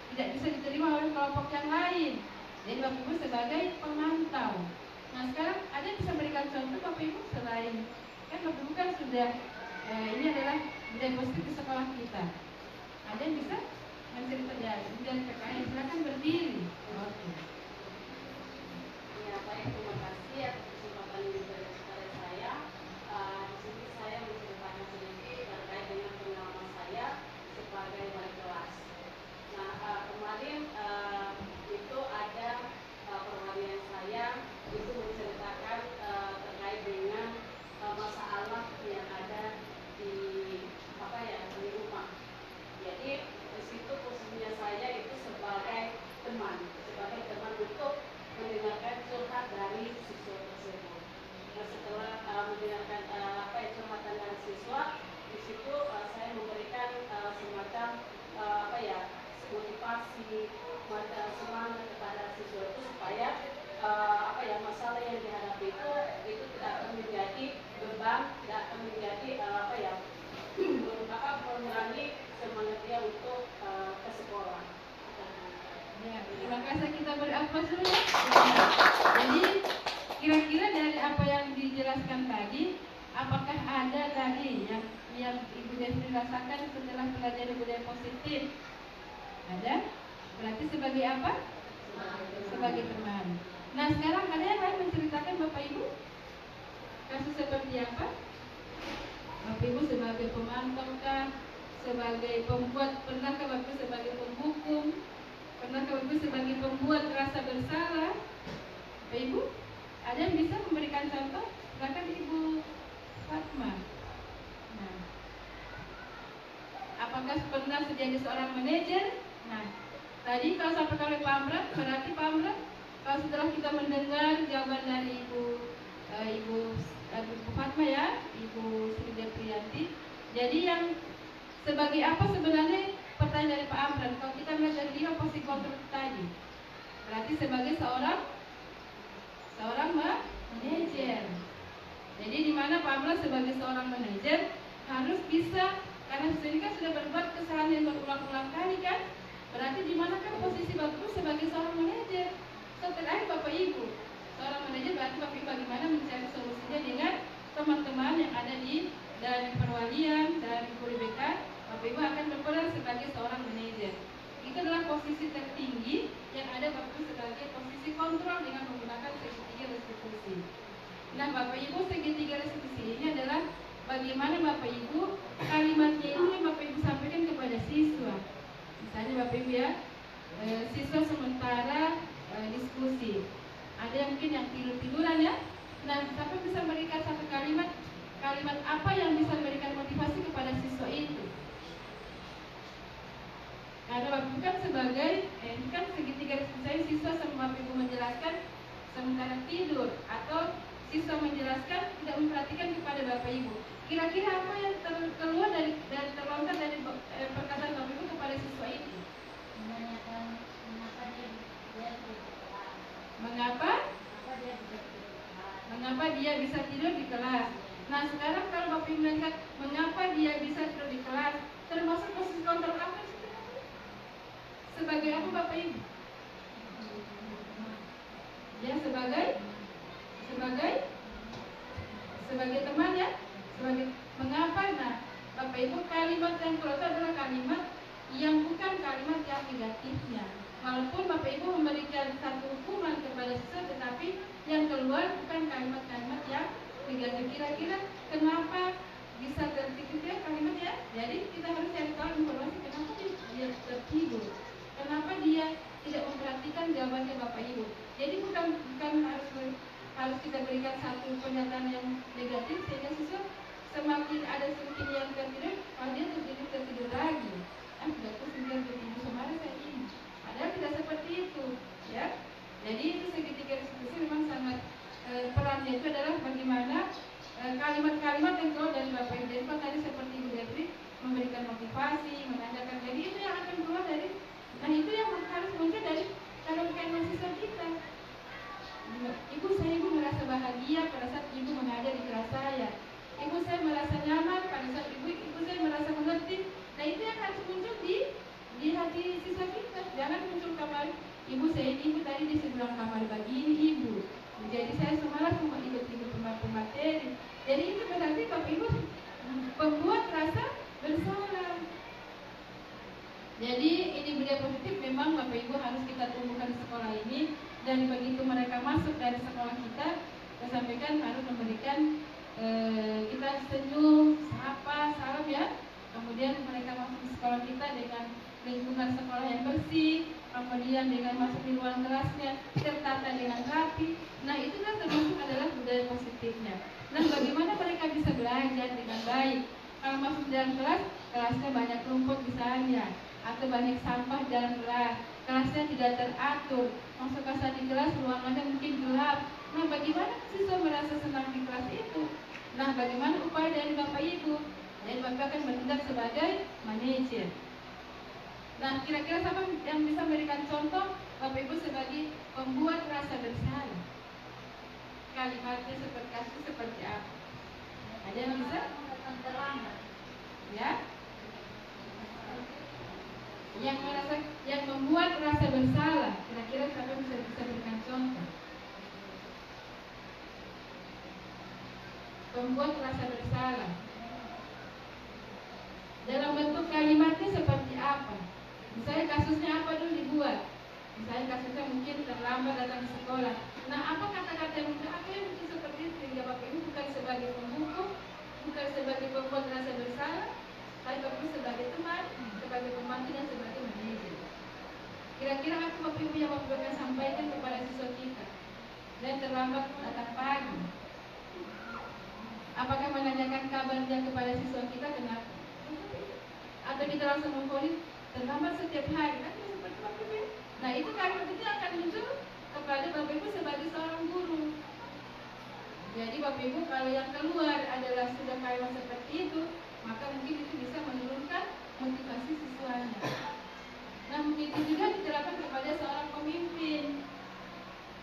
tidak bisa diterima oleh kelompok yang lain. Jadi Bapak Ibu sebagai pemantau. Nah sekarang ada yang bisa berikan contoh Bapak Ibu selain kan Bapak Ibu kan sudah ini adalah budaya positif di sekolah kita. Ada yang bisa menceritakan dari PKN? Silakan berdiri. Oke. Ya, baik, terima kasih atas kesempatan yang diberikan kepada saya. Di sini saya menceritakan sedikit terkait dengan pengalaman saya sebagai wali kelas. Nah, kemarin itu ada perwakilan saya itu menceritakan terkait dengan masalah yang ada di di rumah. Jadi di situ posisinya saya itu sebagai teman untuk mendengarkan curhat dari siswa tersebut. Nah, setelah mendengarkan curhatan dari siswa, di situ saya memberikan semacam motivasi, semangat kepada siswa itu supaya masalah yang dihadapi itu tidak akan menjadi beban, tidak akan menjadi mengurangi semangat dia untuk ke sekolah. Ya, terima kasih, kita beri aplaus dulu ya. Jadi kira-kira dari apa yang dijelaskan tadi, apakah ada tadi yang Ibu Devi rasakan setelah belajar budaya positif? Ada? Berarti sebagai apa? Sebagai teman. Nah sekarang ada yang lain menceritakan Bapak Ibu kasus seperti apa? Bapak Ibu sebagai pemantau kah? Sebagai pembuat, pernahkah Bapak Ibu sebagai penghukum? Pernahkah Bapak Ibu sebagai pembuat rasa bersalah? Bapak Ibu, ada yang bisa memberikan contoh? Silakan Ibu Fatma. Nah, apakah pernah menjadi seorang manajer? Nah, tadi kalau sampai oleh Pak Amrat, berarti Pak Amrat, kalau setelah kita mendengar jawaban dari Ibu Fatma ya, Ibu Sri Deprianti, jadi yang sebagai apa sebenarnya pertanyaan dari Pak Amran? Kalau kita melihat dari 5 posisi kontrol tadi, berarti sebagai seorang manajer. Jadi di mana Pak Amran sebagai seorang manajer harus bisa, karena sendiri kan sudah berbuat kesalahan yang berulang-ulang kali kan? Berarti di mana kan posisi Bapak Ibu sebagai seorang manajer? Setelah Bapak Ibu seorang manajer, berarti Bapak Ibu bagaimana mencari solusinya dengan teman-teman yang ada dari perwalian, dari guru BK. Bapak Ibu akan berperan sebagai seorang manajer. Itu adalah posisi tertinggi yang ada Bapak Ibu sebagai posisi kontrol dengan menggunakan segitiga restitusi. Nah Bapak Ibu, segitiga restitusi ini adalah bagaimana Bapak Ibu kalimatnya itu yang Bapak Ibu sampaikan kepada siswa. Misalnya Bapak Ibu ya, siswa sementara diskusi. Ada yang mungkin yang tidur-tiduran ya. Nah, siapa bisa memberikan satu kalimat apa yang bisa memberikan motivasi kepada siswa itu? Karena Bapak Ibu kan sebagai kan segitiga saya siswa sama Bapak Ibu menjelaskan sementara tidur atau siswa menjelaskan tidak memperhatikan kepada Bapak Ibu. Kira-kira apa yang terlontar dari perkataan bisa tidur di kelas. Nah sekarang kalau Bapak Ibu melihat mengapa dia bisa tidur di kelas, termasuk posisi kontrol apa sih? Sebagai apa Bapak Ibu? Ya sebagai teman ya, sebagai mengapa? Nah Bapak Ibu, kalimat yang keluar itu adalah kalimat yang bukan kalimat yang negatifnya. Walaupun Bapak Ibu memberikan satu hukuman kepada siswa, tetapi yang keluar bukan kalimat-kalimat yang negatif. Kira-kira kenapa bisa tertidur ya kalimatnya? Jadi kita harus cari tahu informasi kenapa dia tertidur, kenapa dia tidak memperhatikan jawabannya Bapak Ibu. Jadi bukan harus kita berikan satu pernyataan yang negatif sehingga siswa semakin yang tertidur, kalau dia tertidur lagi. Sudah tertidur semalam saya ini. Padahal tidak seperti itu, ya. Jadi itu segitiga diskusi memang sangat perannya itu adalah bagaimana kalimat-kalimat yang keluar dari Bapak Ibu. Jadi tadi seperti Ibu Detri memberikan motivasi, menandakan. Jadi itu yang akan keluar dari, nah itu yang harus muncul dari kalimat mahasiswa kita. Ibu merasa bahagia pada saat Ibu mengajar di kelas saya. Ibu saya merasa nyaman pada saat ibu saya merasa mengerti. Nah itu yang harus muncul di hati siswa kita. Jangan muncul kamar ibu tadi di sebelah kamar begini Ibu. Jadi saya semalam cuma ikut-ikut materi. Jadi itu berarti Bapak Ibu membuat rasa bersalah. Jadi ini budaya positif memang Bapak Ibu harus kita tumbuhkan di sekolah ini. Dan begitu mereka masuk dari sekolah kita sampaikan harus memberikan kita senyum, sapa, salam ya. Kemudian mereka masuk di sekolah kita dengan lingkungan sekolah yang bersih, kemudian dengan masuk di ruang kelasnya tertata dengan rapi. Nah itu kan termasuk adalah budaya positifnya. Nah bagaimana mereka bisa belajar dengan baik? Kalau masuk di dalam kelas, kelasnya banyak rumput misalnya, atau banyak sampah di dalam kelas, kelasnya tidak teratur, masuk kelas di kelas ruangannya mungkin gelap. Nah bagaimana siswa merasa senang di kelas itu? Nah bagaimana upaya dari Bapak Ibu? Jadi Bapak akan bertindak sebagai manajer. Nah kira-kira siapa yang bisa memberikan contoh Bapak Ibu sebagai pembuat rasa bersalah? Kalimatnya seperti apa? Ada yang bisa? Ya? Yang membuat rasa bersalah, kira-kira siapa bisa berikan contoh? Membuat rasa bersalah dalam bentuk kalimatnya seperti apa? Misalnya kasusnya apa dulu dibuat? Misalnya kasusnya mungkin terlambat datang ke sekolah. Nah apa kata-kata yang mungkin apa yang mungkin seperti itu sehingga Bapak Ibu bukan sebagai penghukum, bukan sebagai pembuat rasa bersalah, tapi Bapak Ibu sebagai teman, sebagai pembantu dan sebagai manajer. Kira-kira apa Bapak Ibu yang Bapak akan sampaikan kepada siswa kita? Dan terlambat datang pagi. Apakah menanyakan kabarnya kepada siswa kita kenapa? Atau kita langsung memponis terlambat setiap hari? Kan seperti Bapak Ibu. Nah itu kalimat itu akan muncul kepada Bapak Ibu sebagai seorang guru. Jadi Bapak Ibu kalau yang keluar adalah sudah kalimat seperti itu, maka mungkin itu bisa menurunkan motivasi siswanya. Nah mungkin itu juga diterapkan kepada seorang pemimpin.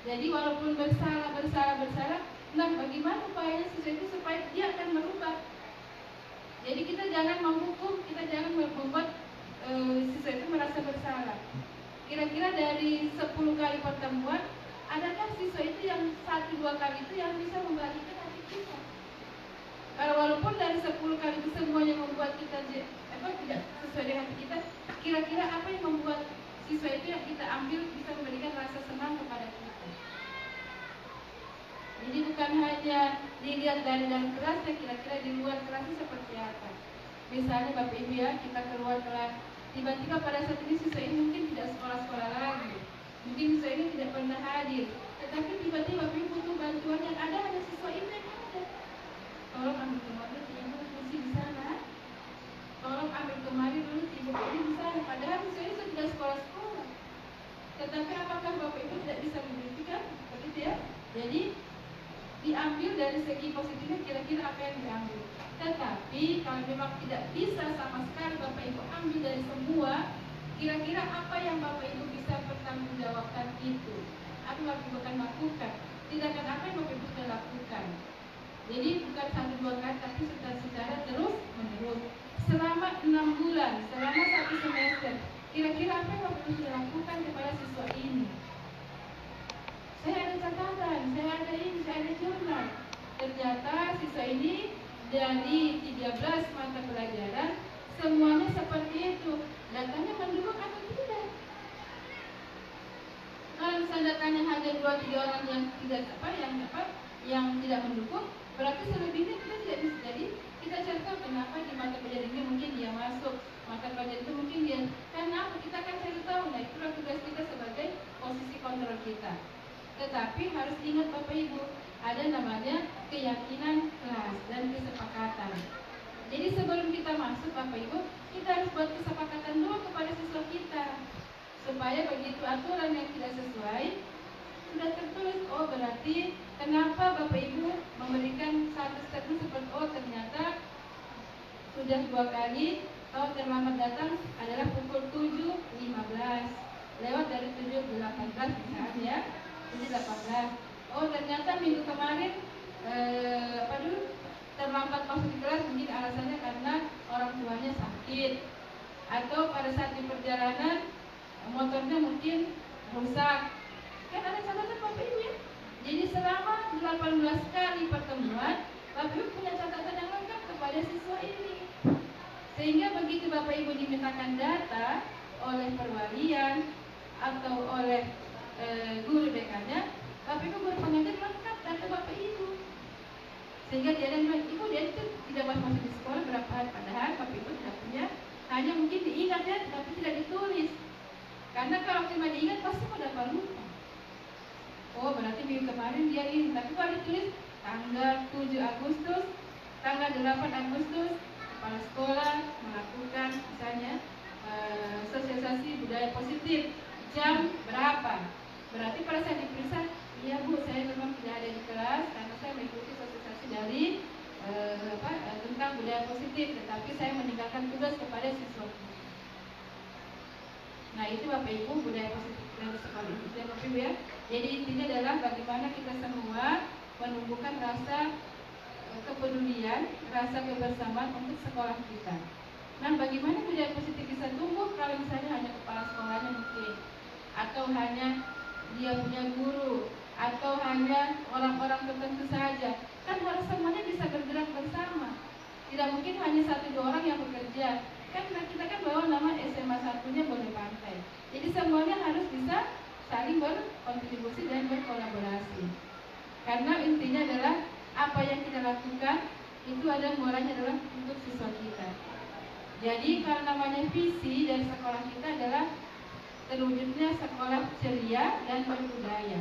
Jadi walaupun bersalah, nah bagaimana upayanya siswa itu supaya dia akan merubah. Jadi kita jangan menghukum, kita jangan membuat siswa itu merasa bersalah. Kira-kira dari 10 kali pertemuan, adakah siswa itu yang 1-2 kali itu yang bisa membalikkan hati kita? Kalau walaupun dari 10 kali itu semuanya membuat kita tidak sesuai dengan hati kita, kira-kira apa yang membuat siswa itu yang kita ambil bisa memberikan rasa senang kepada kita? Jadi bukan hanya dilihat dari dalam kelasnya, kira-kira di luar kelasnya seperti apa. Misalnya Bapak Ibu ya, kita keluar kelas, tiba-tiba pada saat ini siswa ini mungkin tidak sekolah-sekolah lagi, mungkin siswa ini tidak pernah hadir, tetapi tiba-tiba Bapak Ibu butuh bantuan yang ada siswa ini yang ada. Tolong ambil kemari ibu kursi di sana, tolong ambil kemari dulu ibu ini di sana. Padahal siswa ini sudah tidak sekolah-sekolah, tetapi apakah Bapak Ibu tidak bisa membuktikan seperti itu ya? Jadi diambil dari segi positifnya, kira-kira apa yang diambil. Tetapi kalau memang tidak bisa sama sekali Bapak Ibu ambil dari semua, kira-kira apa yang Bapak Ibu bisa pertanggungjawabkan itu? Apa yang Bapak Ibu akan lakukan? Tindakan apa yang Bapak Ibu sudah lakukan? Jadi bukan 1-2 kali, tapi secara terus menerus selama 6 bulan, selama 1 semester. Kira-kira apa yang Bapak Ibu sudah lakukan kepada siswa ini? Saya ada catatan, saya ada ini, saya ada jurnal. Ternyata siswa ini dari 13 mata pelajaran semuanya seperti itu. Datanya mendukung atau tidak? Kalau misalnya datanya hanya 2-3 orang yang yang tidak mendukung, berarti selebihnya kita tidak bisa. Jadi kita cari tahu kenapa di mata pelajaran ini mungkin dia masuk, mata pelajaran itu mungkin dia. Karena kita akan cari tahu. Nah, itulah tugas kita sebagai posisi kontrol kita. Tetapi harus ingat Bapak Ibu, ada namanya keyakinan kelas dan kesepakatan. Jadi sebelum kita masuk Bapak Ibu, kita harus buat kesepakatan dulu kepada siswa kita, supaya begitu aturan yang tidak sesuai sudah tertulis. Oh, berarti kenapa Bapak Ibu memberikan satu statement seperti ternyata sudah 2 kali kalau terlambat datang adalah pukul 7.15 lewat dari 7.18 misalnya 7.18. Ternyata minggu kemarin terlambat masuk di kelas mungkin alasannya karena orang tuanya sakit, atau pada saat di perjalanan motornya mungkin rusak. Kan ada catatan Bapak Ibu ya. Jadi selama 18 kali pertemuan, Bapak Ibu punya catatan yang lengkap kepada siswa ini. Sehingga begitu Bapak Ibu dimintakan data oleh perwalian atau oleh guru BK-nya, Bapak Ibu guru pengajar lengkap data Bapak Ibu. Sehingga dia dan Ibu dia itu tidak masuk di sekolah berapa hari, padahal Bapak Ibu tidak punya, hanya mungkin diingat ya, tapi tidak ditulis. Karena kalau cuma diingat pasti pada lupa. Berarti minggu kemarin dia ini, tapi kalau ditulis tanggal 7 Agustus, tanggal 8 Agustus, kepala sekolah melakukan misalnya sosialisasi budaya positif jam berapa. Berarti pada saat diperiksa, iya Bu, saya memang tidak ada di kelas karena saya mengikuti sosialisasi dari tentang budaya positif, tetapi saya meninggalkan tugas kepada siswa. Nah, itu Bapak Ibu budaya positif dari sekolah itu ya Bapak Ibu ya. Jadi intinya adalah bagaimana kita semua menumbuhkan rasa kepedulian, rasa kebersamaan untuk sekolah kita. Nah, bagaimana budaya positif bisa tumbuh kalau misalnya hanya kepala sekolahnya mungkin, atau hanya dia punya guru, atau hanya orang-orang tertentu saja. Kan harus semuanya bisa bergerak bersama. Tidak mungkin hanya 1-2 orang yang bekerja. Kan kita kan bawa nama SMA 1-nya Bonai Pantai. Jadi semuanya harus bisa saling berkontribusi dan berkolaborasi. Karena intinya adalah apa yang kita lakukan itu ada mulanya adalah untuk siswa kita. Jadi kalau namanya visi dari sekolah kita adalah terwujudnya sekolah ceria dan berbudaya.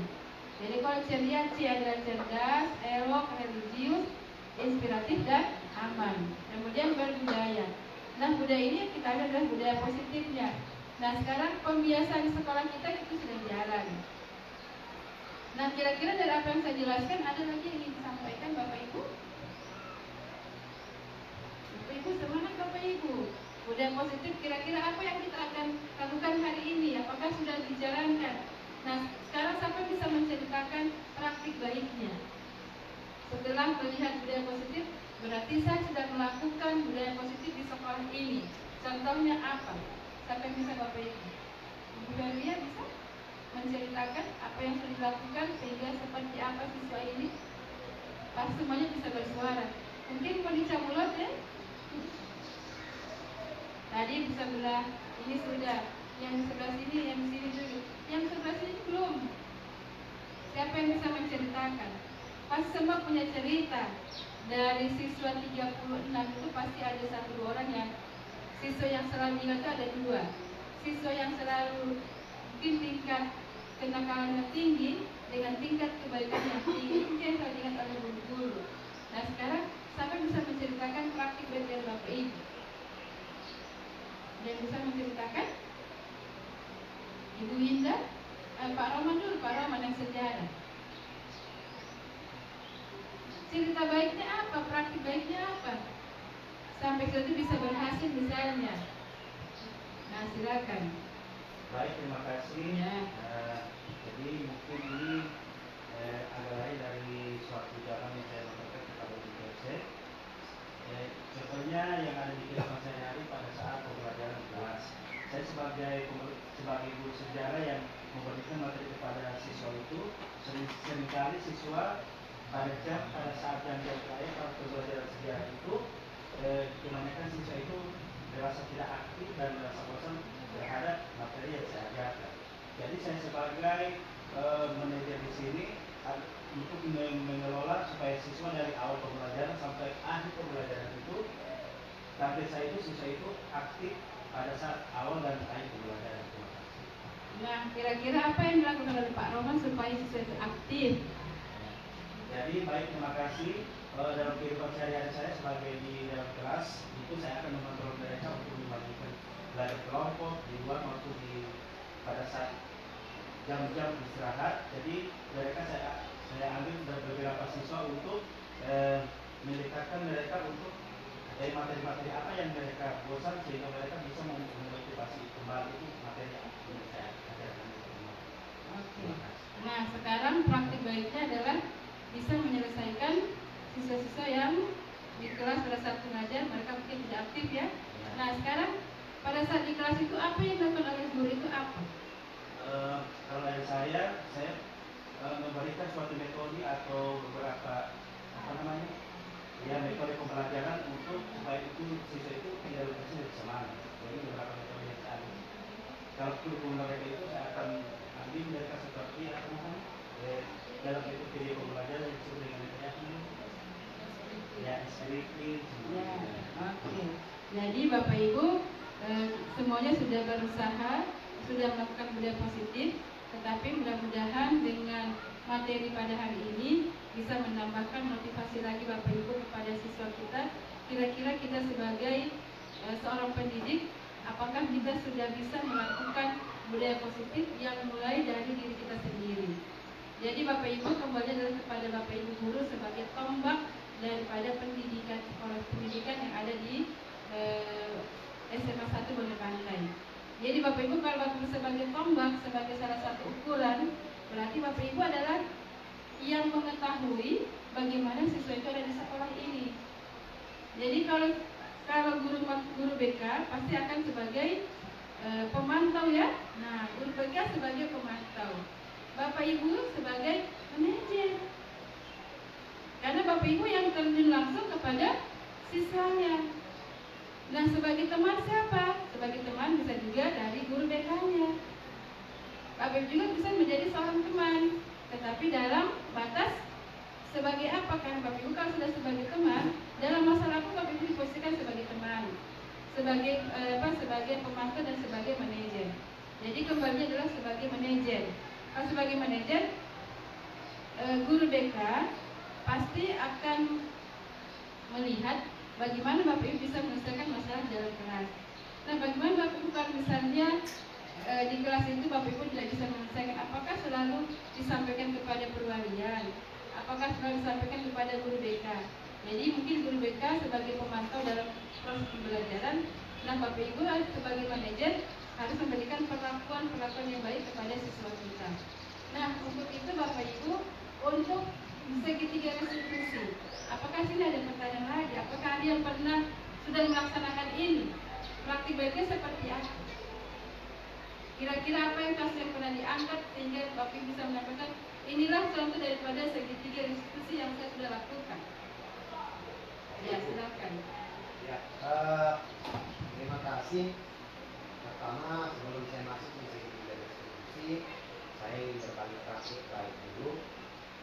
Jadi kalau ceria, C adalah cerdas, elok, religius, inspiratif dan aman. Kemudian berbudaya. Nah, budaya ini kita lihat adalah budaya positifnya. Nah, sekarang pembiasaan di sekolah kita itu sudah jalan. Nah, kira-kira dari apa yang saya jelaskan ada lagi yang ingin disampaikan Bapak Ibu? Bapak Ibu semangat Bapak Ibu. Budaya positif kira-kira apa yang kita akan lakukan hari ini? Apakah sudah dijalankan? Nah, sekarang sampai bisa menceritakan praktik baiknya. Setelah melihat budaya positif, berarti saya sudah melakukan budaya positif di sekolah ini. Contohnya apa? Sampai bisa Bapak Ibu. Ibu Dalia bisa menceritakan apa yang sudah dilakukan sehingga seperti apa siswa ini? Pas semuanya bisa bersuara. Mungkin mau dicamulot ya? Tadi bisa belah, ini sudah. Yang sebelah sini, yang di sini dulu. Yang sebelah sini belum. Siapa yang bisa menceritakan? Pasti semua punya cerita. Dari siswa 36 itu pasti ada 1-2 orang yang siswa yang selalu ingat itu ada 2. Siswa yang selalu mungkin tingkat kenakalannya tinggi dengan tingkat kebaikan yang tinggi itu yang selalu ingat oleh guru. Nah, sekarang sampai bisa menceritakan praktik baik dari Bapak Ibu. Yang bisa menceritakan Ibu Winda, Pak Roman dulu, Pak Roman yang sejarah. Cerita baiknya apa? Praktik baiknya apa? Sampai ke itu bisa berhasil misalnya. Nah, silakan. Baik, terima kasih. Ya. Jadi mungkin ini agak lain dari suatu jalan yang saya lakukan kepada cek. Contohnya yang ada di kehidupan sehari-hari pada saat pembelajaran di kelas. Saya sebagai guru sejarah yang memberikan materi kepada siswa itu, seringkali siswa pada saat jam terakhir pada pembelajaran sejarah itu, kebanyakan siswa itu merasa tidak aktif dan merasa bosan terhadap materi yang saya ajarkan. Jadi saya sebagai manajer di sini untuk mengelola supaya siswa dari awal pembelajaran sampai akhir pembelajaran itu, target saya itu siswa itu aktif pada saat awal dan akhir pembelajaran. Terima kasih. Nah, kira-kira apa yang dilakukan oleh Pak Roman supaya siswa itu aktif? Jadi baik, terima kasih. Dalam kehidupan sehari-hari saya sebagai di dalam kelas itu saya akan mengontrol mereka untuk membagikan belajar kelompok di luar maupun pada saat jam-jam istirahat. Jadi mereka saya ambil beberapa siswa untuk mendekatkan mereka untuk materi-materi apa yang mereka bosan sehingga mereka bisa memotivasi kembali itu materi yang saya ajarkan. Oke. Nah, sekarang praktik baiknya adalah bisa menyelesaikan siswa-siswa yang di kelas pada saat mengajar mereka mungkin tidak aktif ya. Nah, sekarang pada saat di kelas itu apa yang dilakukan oleh guru itu apa? Kalau dari saya memberikan suatu metode atau beberapa metode pembelajaran untuk supaya itu siswa itu tidak lebih semangat. Jadi beberapa metode yang saya ambil. Kalau kurikulum mereka itu saya akan ambil mereka seperti dalam itu video pembelajaran yang disebut dengan scripting. Ya, oke. Jadi Bapak Ibu semuanya sudah berusaha, sudah melakukan budaya positif, tetapi mudah-mudahan dengan materi pada hari ini bisa menambahkan motivasi lagi Bapak Ibu kepada siswa kita. Kira-kira kita sebagai seorang pendidik, apakah kita sudah bisa melakukan budaya positif yang mulai dari diri kita sendiri. Jadi Bapak Ibu kembali adalah kepada Bapak Ibu guru sebagai tombak daripada pendidikan sekolah pendidikan yang ada di SMA 1 Boneh Pantai. Jadi Bapak Ibu kalau Bapak Ibu sebagai tombak, sebagai salah satu ukuran, berarti Bapak Ibu adalah yang mengetahui bagaimana siswa itu ada di sekolah ini. Jadi kalau guru BK pasti akan sebagai pemantau ya. Nah, guru BK sebagai pemantau, Bapak Ibu sebagai manajer. Karena Bapak Ibu yang terjun langsung kepada siswanya. Nah, sebagai teman siapa? Sebagai teman bisa juga dari guru BK-nya. Bapak Ibu juga bisa menjadi seorang teman, tetapi dalam batas sebagai apa? Karena Bapak Ibu kalau sudah sebagai teman, dalam masalah apa Bapak Ibu diposisikan sebagai teman, sebagai sebagai pemantau dan sebagai manajer. Jadi kembalinya adalah sebagai manajer. Kalau sebagai manajer, guru BK pasti akan melihat bagaimana Bapak Ibu bisa menyelesaikan masalah dalam kelas. Nah, bagaimana Bapak Ibu kalau misalnya di kelas itu Bapak Ibu tidak bisa menyelesaikan, apakah selalu disampaikan kepada perwalian? Apakah selalu disampaikan kepada guru BK? Jadi mungkin guru BK sebagai pemantau dalam proses pembelajaran, nah Bapak Ibu sebagai manajer harus memberikan perlakuan yang baik kepada siswa kita. Nah, untuk itu Bapak Ibu, untuk segitiga restitusi, apakah sini ada pertanyaan lagi? Apakah ada yang pernah sudah melaksanakan ini? Praktik baiknya seperti apa? Kira-kira apa yang kasus yang pernah diangkat sehingga Bapak Ibu bisa menyampaikan inilah contoh daripada segitiga restitusi yang saya sudah lakukan. Ya, silakan. Ya, terima kasih. Pertama, sebelum saya masuk di segitiga restitusi, saya ingin berbagi praktik baik dulu.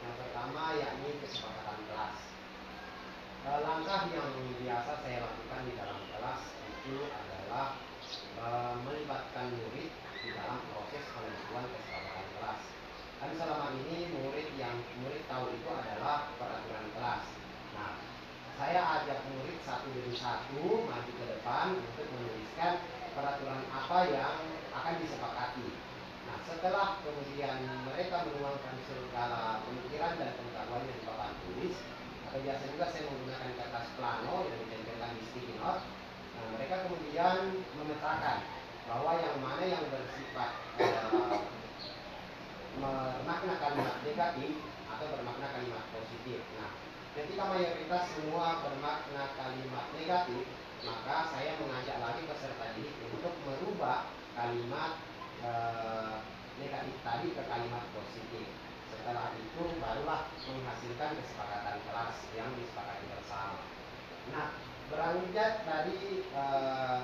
Yang pertama yakni kesepakatan kelas. Langkah yang biasa saya lakukan di dalam kelas itu adalah melibatkan murid di dalam proses penentuan kesepakatan kelas. Dan selama ini murid tahu itu adalah peraturan kelas. Nah, saya ajak murid satu demi satu maju ke depan untuk menuliskan peraturan apa yang akan disepakati. Nah, setelah kemudian mereka menuangkan segala pemikiran dan pengetahuan yang bapak tulis, atau biasa juga saya menggunakan kertas plano yang ditempelkan di sticky note. Nah, mereka kemudian memetakan bahwa yang mana yang bersifat bermakna kalimat negatif atau bermakna kalimat positif. Nah, ketika mayoritas semua bermakna kalimat negatif, maka saya mengajak lagi peserta didik untuk merubah kalimat negatif tadi ke kalimat positif. Setelah itu barulah menghasilkan kesepakatan kelas yang disepakati bersama. Nah, beranjak dari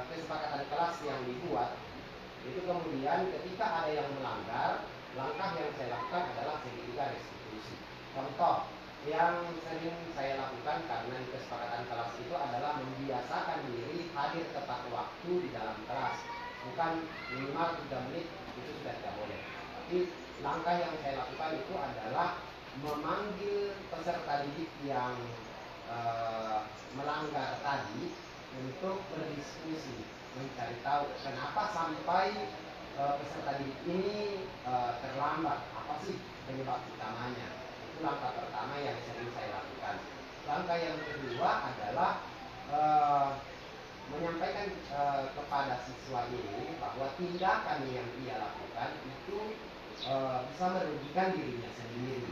kesepakatan kelas yang dibuat, itu kemudian ketika ada yang melanggar, langkah yang saya lakukan adalah segitiga restitusi. Contoh yang sering saya lakukan karena di kesepakatan kelas itu adalah membiasakan diri hadir tepat waktu di dalam kelas. Bukan minimal 3 menit, itu sudah tidak boleh. Tapi langkah yang saya lakukan itu adalah memanggil peserta didik yang melanggar tadi untuk berdiskusi, mencari tahu kenapa sampai peserta didik ini terlambat, apa sih penyebab utamanya. Itu langkah pertama yang sering saya lakukan. Langkah yang kedua adalah menyampaikan kepada siswa ini bahwa tindakan yang ia lakukan itu bisa merugikan dirinya sendiri.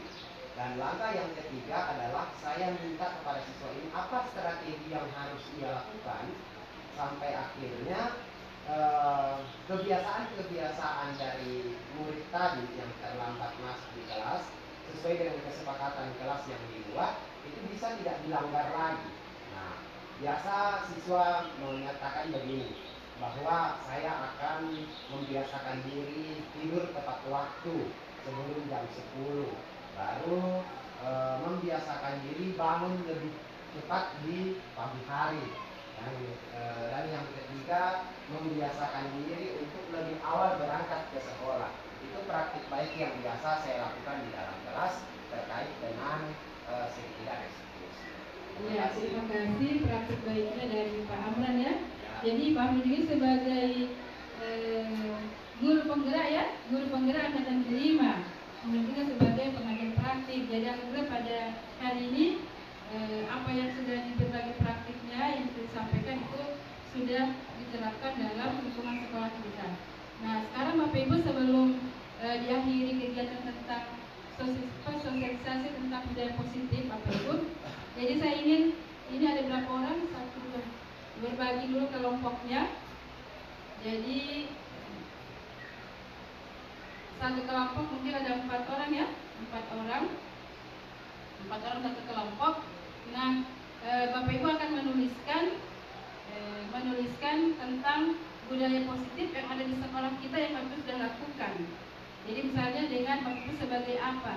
Dan langkah yang ketiga adalah saya minta kepada siswa ini apa strategi yang harus ia lakukan sampai akhirnya kebiasaan-kebiasaan dari murid tadi yang terlambat masuk di kelas sesuai dengan kesepakatan kelas yang dibuat itu bisa tidak dilanggar lagi. Nah, biasa siswa menyatakan begini, bahwa saya akan membiasakan diri tidur tepat waktu sebelum jam 10, baru membiasakan diri bangun lebih cepat di pagi hari, dan yang ketiga membiasakan diri untuk lebih awal berangkat ke sekolah. Itu praktik baik yang biasa saya lakukan di dalam kelas terkait dengan segitiga restitusi. Ya, terima kasih praktik baiknya dari Pak Amran ya. Jadi Pak Amran ini sebagai guru penggerak ya, guru penggerak angkatan kelima, kemudian juga sebagai pengajar praktik. Jadi alhamdulillah pada hari ini apa yang sudah dibagi praktiknya yang disampaikan itu sudah diterapkan dalam lingkungan sekolah kita. Nah, sekarang Bapak Ibu sebelum diakhiri kegiatan tentang sosialisasi tentang budaya positif Bapak Ibu, jadi saya ingin ini ada berapa orang, satu dua, berbagi dulu kelompoknya. Jadi satu kelompok mungkin ada 4 orang ya, 4 orang satu kelompok. Nah, Bapak Ibu akan menuliskan tentang budaya positif yang ada di sekolah kita yang Bapak Ibu sudah lakukan. Jadi misalnya dengan Bapak Ibu sebagai apa,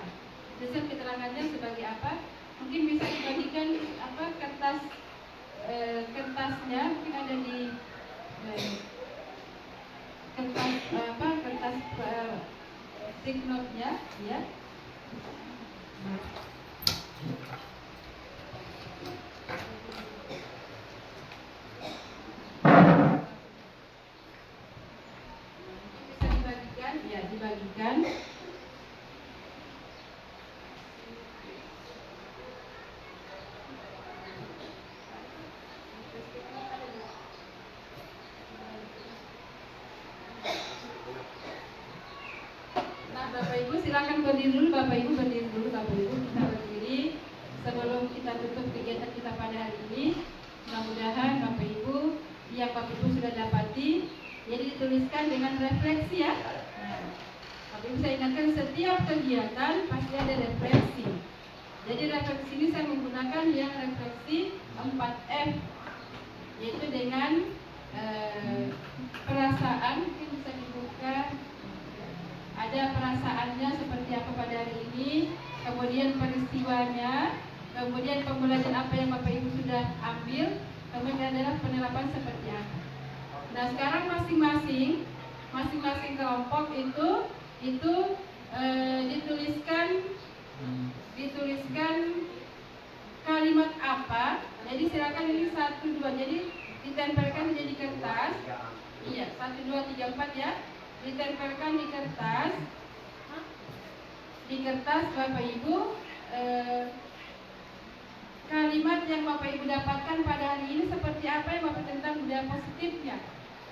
desain keterangannya sebagai apa, mungkin bisa dibagikan kertasnya mungkin ada di kertas stick note-nya ya. Bisa dibagikan. Bapak Ibu silakan berdiri dulu, Bapak Ibu kita berdiri sebelum kita tutup kegiatan kita pada hari ini. Mudah-mudahan Bapak Ibu yang Bapak Ibu sudah dapati, jadi dituliskan dengan refleksi ya. Nah, Bapak Ibu saya ingatkan setiap kegiatan pasti ada refleksi. Jadi refleksi ini saya menggunakan yang refleksi 4F, yaitu dengan perasaan, mungkin bisa dibuka. Ada perasaannya seperti apa pada hari ini, kemudian peristiwanya, kemudian pembelajaran apa yang Bapak Ibu sudah ambil, kemudian adalah penerapan seperti apa. Nah, sekarang masing-masing kelompok itu dituliskan kalimat apa. Jadi silakan ini 1, 2, jadi ditempelkan jadi kertas. Iya, 1, 2, 3, 4 ya. Ditempelkan di kertas Bapak Ibu, kalimat yang Bapak Ibu dapatkan pada hari ini seperti apa yang Bapak tentang budaya positifnya.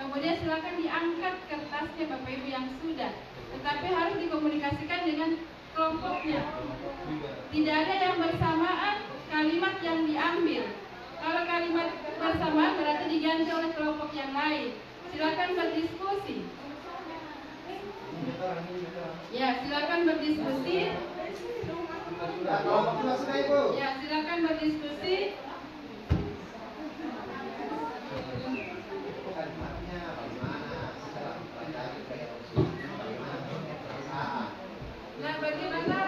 Kemudian silakan diangkat kertasnya Bapak Ibu yang sudah, tetapi harus dikomunikasikan dengan kelompoknya. Tidak ada yang bersamaan kalimat kalimat yang diambil. Kalau kalimat bersamaan berarti diganti oleh kelompok yang lain. Silakan berdiskusi. Ya, silakan berdiskusi. Ya, silakan berdiskusi. Kalimatnya bagaimana setelah mempelajari bagaimana perasaan. Nah, bagaimana?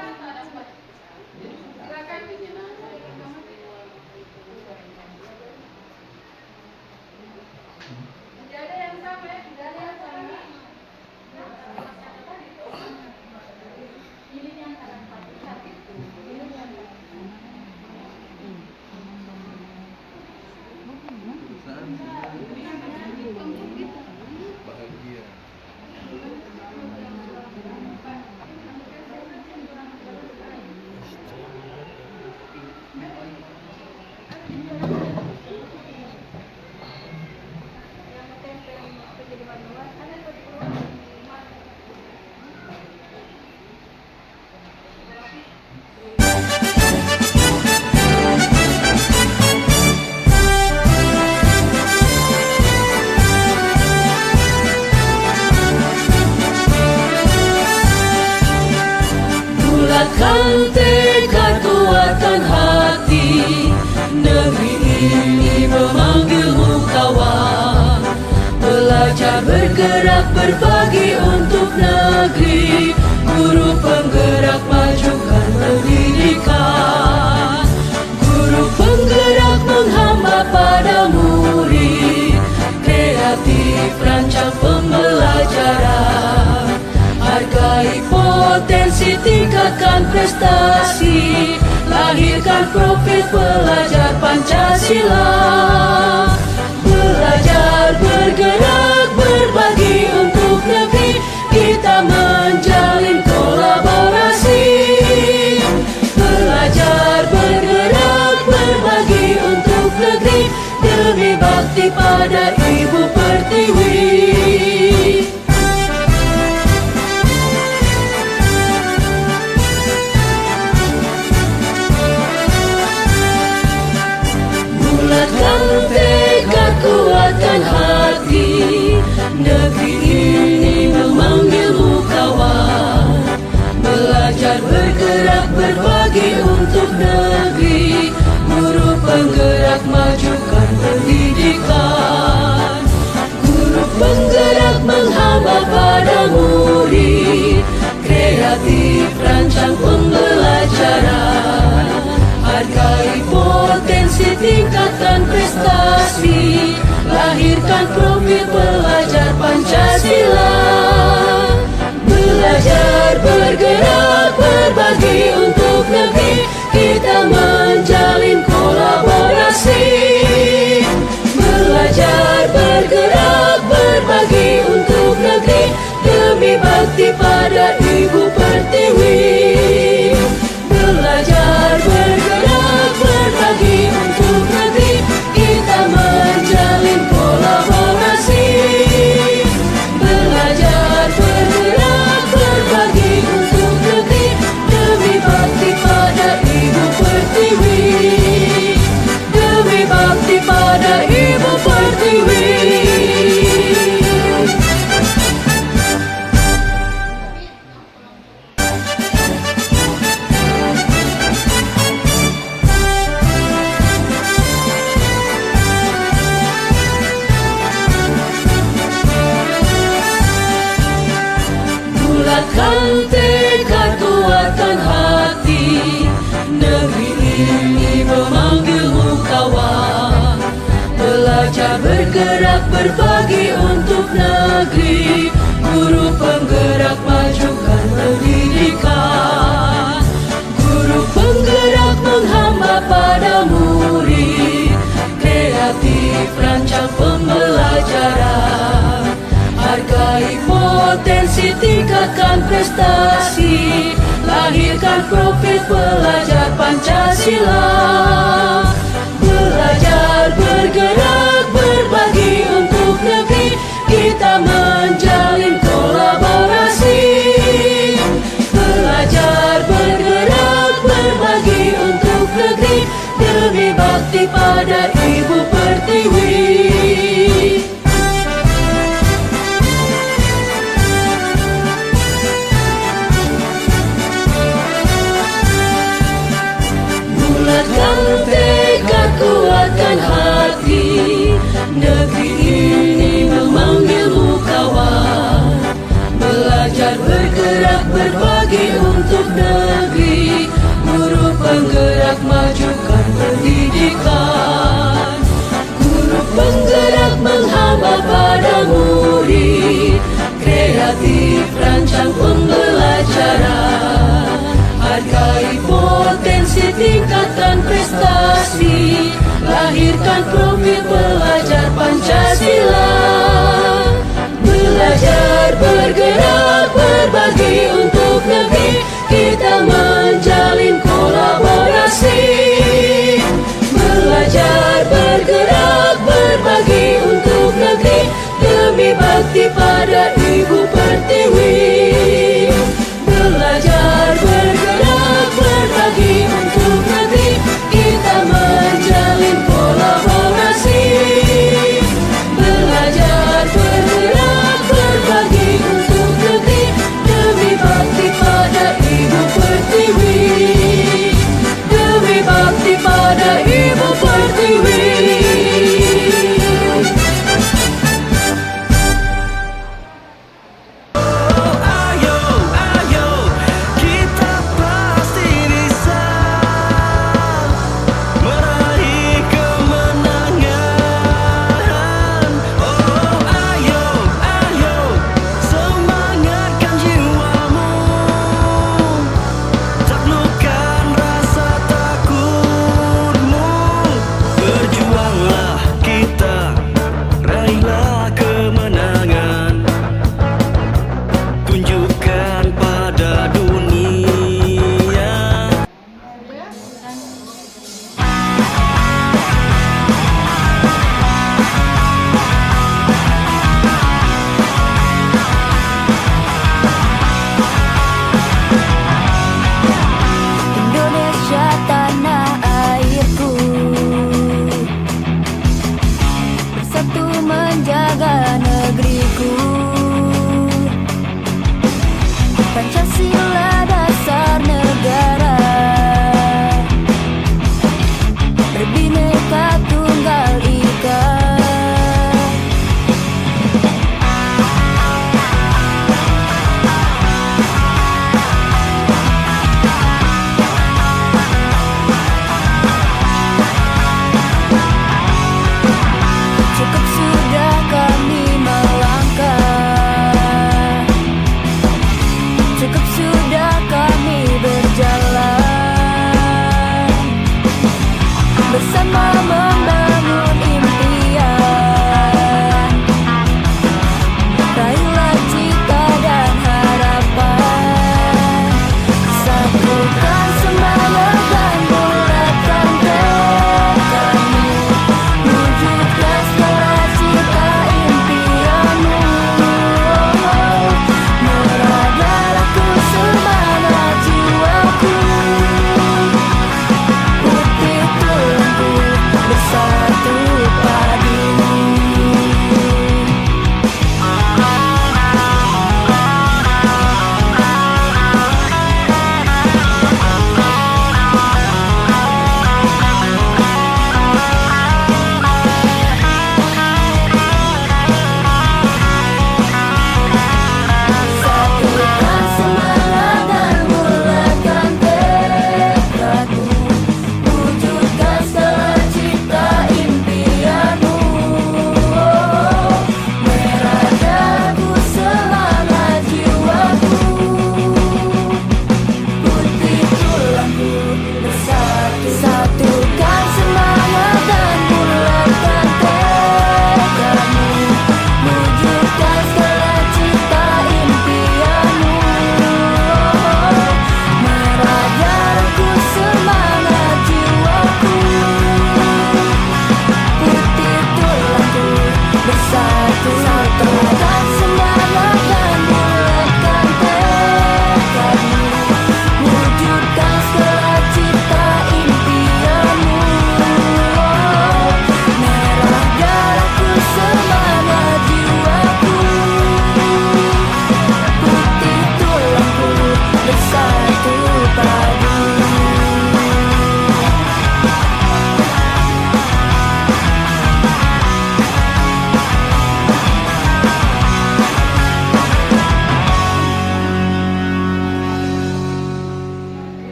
Silakan. Tidak ada yang sama ya, tidak ada yang sama. Ini yang kadang sakit. Ini yang bahagia. Bulatkan tekad, kuatkan hati. Negeri ini memanggilmu kawan. Belajar, bergerak, berbagi untuk negeri. Guru penggerak, majukan pendidikan. Guru penggerak menghamba pada murid. Kreatif, rancang pembelajaran. Hargai potensi, tingkatkan prestasi. Lahirkan profil pelajar Pancasila. Belajar, bergerak, berbagi untuk negeri. Kita menjalin kolaborasi. Belajar, bergerak, berbagi untuk negeri. Demi bakti pada Ibu Pertiwi. Bulatkan tekad, kuatkan hati. Negeri ini memanggilmu kawan. Belajar, bergerak, berbagi untuk negeri. Guru penggerak, majukan pendidikan. Guru penggerak menghamba pada murid. Kreatif, rancang pembelajaran. Hargai potensi, tingkatkan prestasi. Lahirkan profil pelajar Pancasila. Belajar, bergerak, berbagi untuk negeri. Kita menjalin kolaborasi. Belajar, bergerak, berbagi untuk negeri. Demi bakti pada Ibu Pertiwi. Belajar, bergerak, berbagi untuk negeri. Kita menjalin kolaborasi. Belajar, bergerak, berbagi untuk negeri. Demi bakti pada Ibu Pertiwi. Demi bakti pada Ibu Pertiwi. Bulatkan tekad, kuatkan hati. Negeri ini memanggilmu kawan. Belajar, bergerak, berbagi untuk negeri. Guru penggerak, majukan pendidikan. Guru penggerak menghamba pada murid. Kreatif, rancang pembelajaran. Hargai potensi, tingkatkan prestasi. Lahirkan profil pelajar Pancasila. Belajar, bergerak, berbagi untuk negeri. Kita menjalin kolaborasi. Belajar, bergerak, berbagi untuk negeri. pada Ibu Pertiwi. Belajar bergerak berbagi untuk negeri, kita menjalin kolaborasi. Belajar bergerak berbagi untuk negeri, demi bakti pada Ibu Pertiwi. Demi bakti pada Ibu Pertiwi.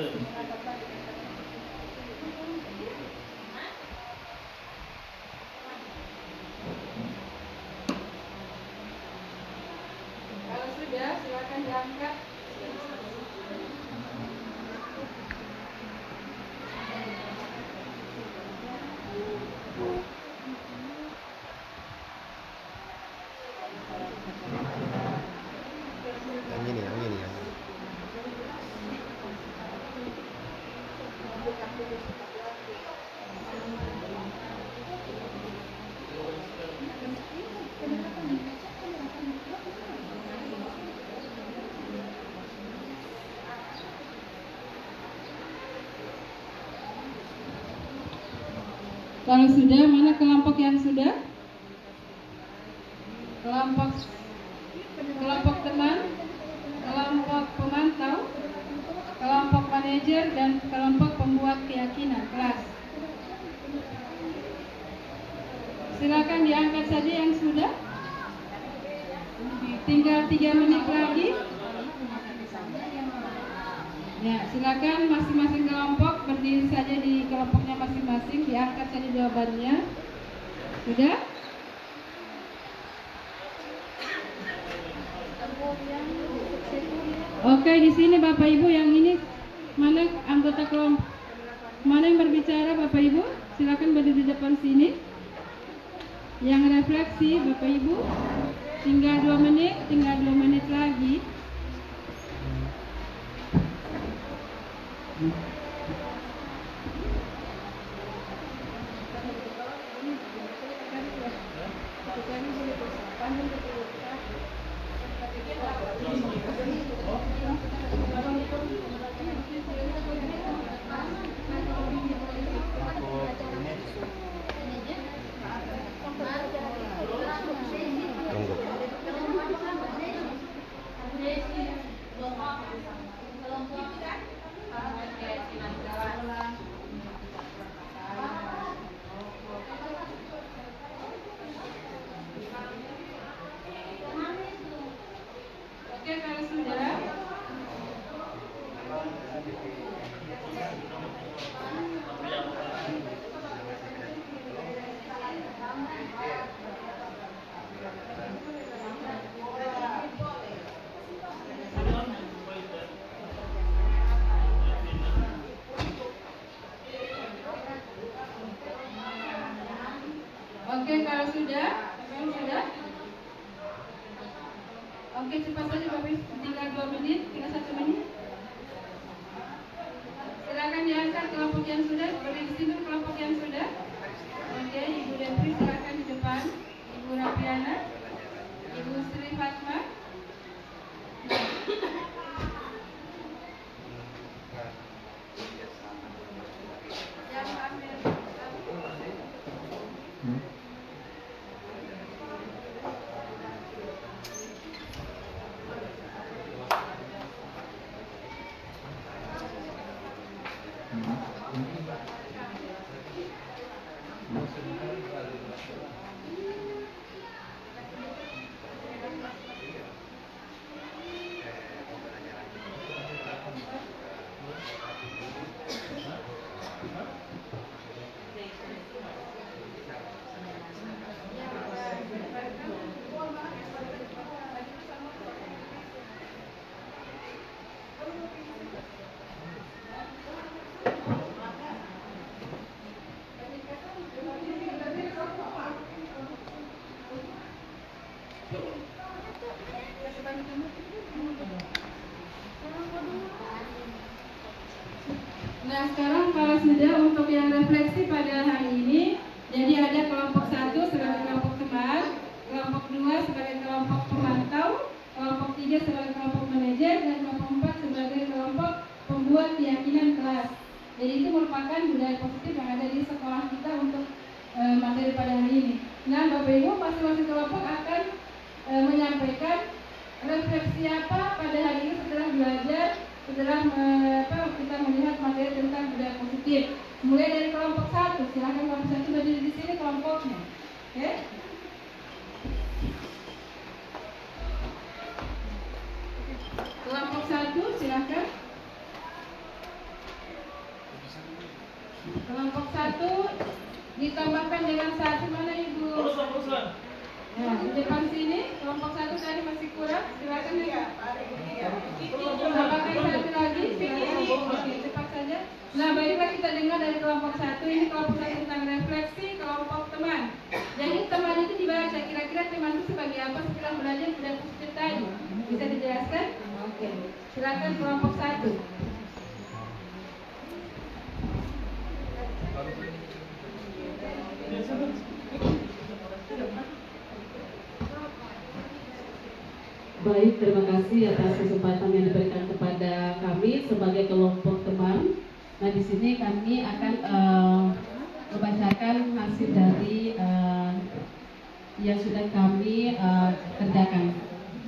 Kalau sudah, silakan diangkat. Yang ini, yang ini, yang ini. Kalau sudah, mana kelompok yang sudah? Kelompok teman, kelompok pemantau, kelompok manajer, dan kelompok pembuat keyakinan kelas. Silakan diangkat saja yang sudah. Tinggal 3 menit lagi. Ya, silakan masing-masing kelompok berdiri saja di kelompoknya masing-masing, diangkat saja jawabannya. Sudah? Oke, di sini Bapak Ibu yang ini mana anggota kelompok? Mana yang berbicara Bapak Ibu? Silakan berdiri di depan sini. Yang refleksi Bapak Ibu, tinggal 2 menit lagi. Tunggu. Oke, kalau sudah. Oke, kalau sudah, oke, cepat saja Bapak Ibu, tinggal 2 menit, tinggal 1 menit. Silakan diangkat kelompok yang sudah, berdiri di sini kelompok yang sudah. Oke, Ibu Depri silakan di depan, Ibu Rapiana, Ibu Sri Fatma. Nah, sekarang kalau sudah untuk yang refleksi pada hari ini, jadi ada kelompok 1 sebagai kelompok teman, kelompok 2 sebagai kelompok pemantau, kelompok 3 sebagai kelompok manajer, dan kelompok 4 sebagai kelompok pembuat keyakinan kelas. Jadi itu merupakan budaya positif yang ada di sekolah kita untuk materi pada hari ini. Nah, Bapak Ibu, masing-masing kelompok akan menyampaikan refleksi apa pada hari ini setelah belajar, setelah kita melihat materi tentang budaya positif. Mulai dari kelompok 1, silakan kelompok 1 berdiri di sini kelompoknya. Oke? Kelompok 1 silakan. Kelompok 1 ditambahkan dengan 1 mana Ibu? Ya, di depan sini kelompok 1 tadi masih kurang. Silakan Ibu. Tambahkan 1 lagi. Oke, cepat saja. Nah, baiklah kita dengar dari kelompok 1. Ini kelompok 1 tentang refleksi kelompok teman. Jadi teman itu dibaca. Kira-kira teman itu sebagai apa setelah belajar budaya positif tadi? Bisa dijelaskan? Oke. Silakan kelompok 1. Baik, terima kasih atas kesempatan yang diberikan kepada kami sebagai kelompok teman. Nah, di sini kami akan membacakan hasil dari yang sudah kami kerjakan.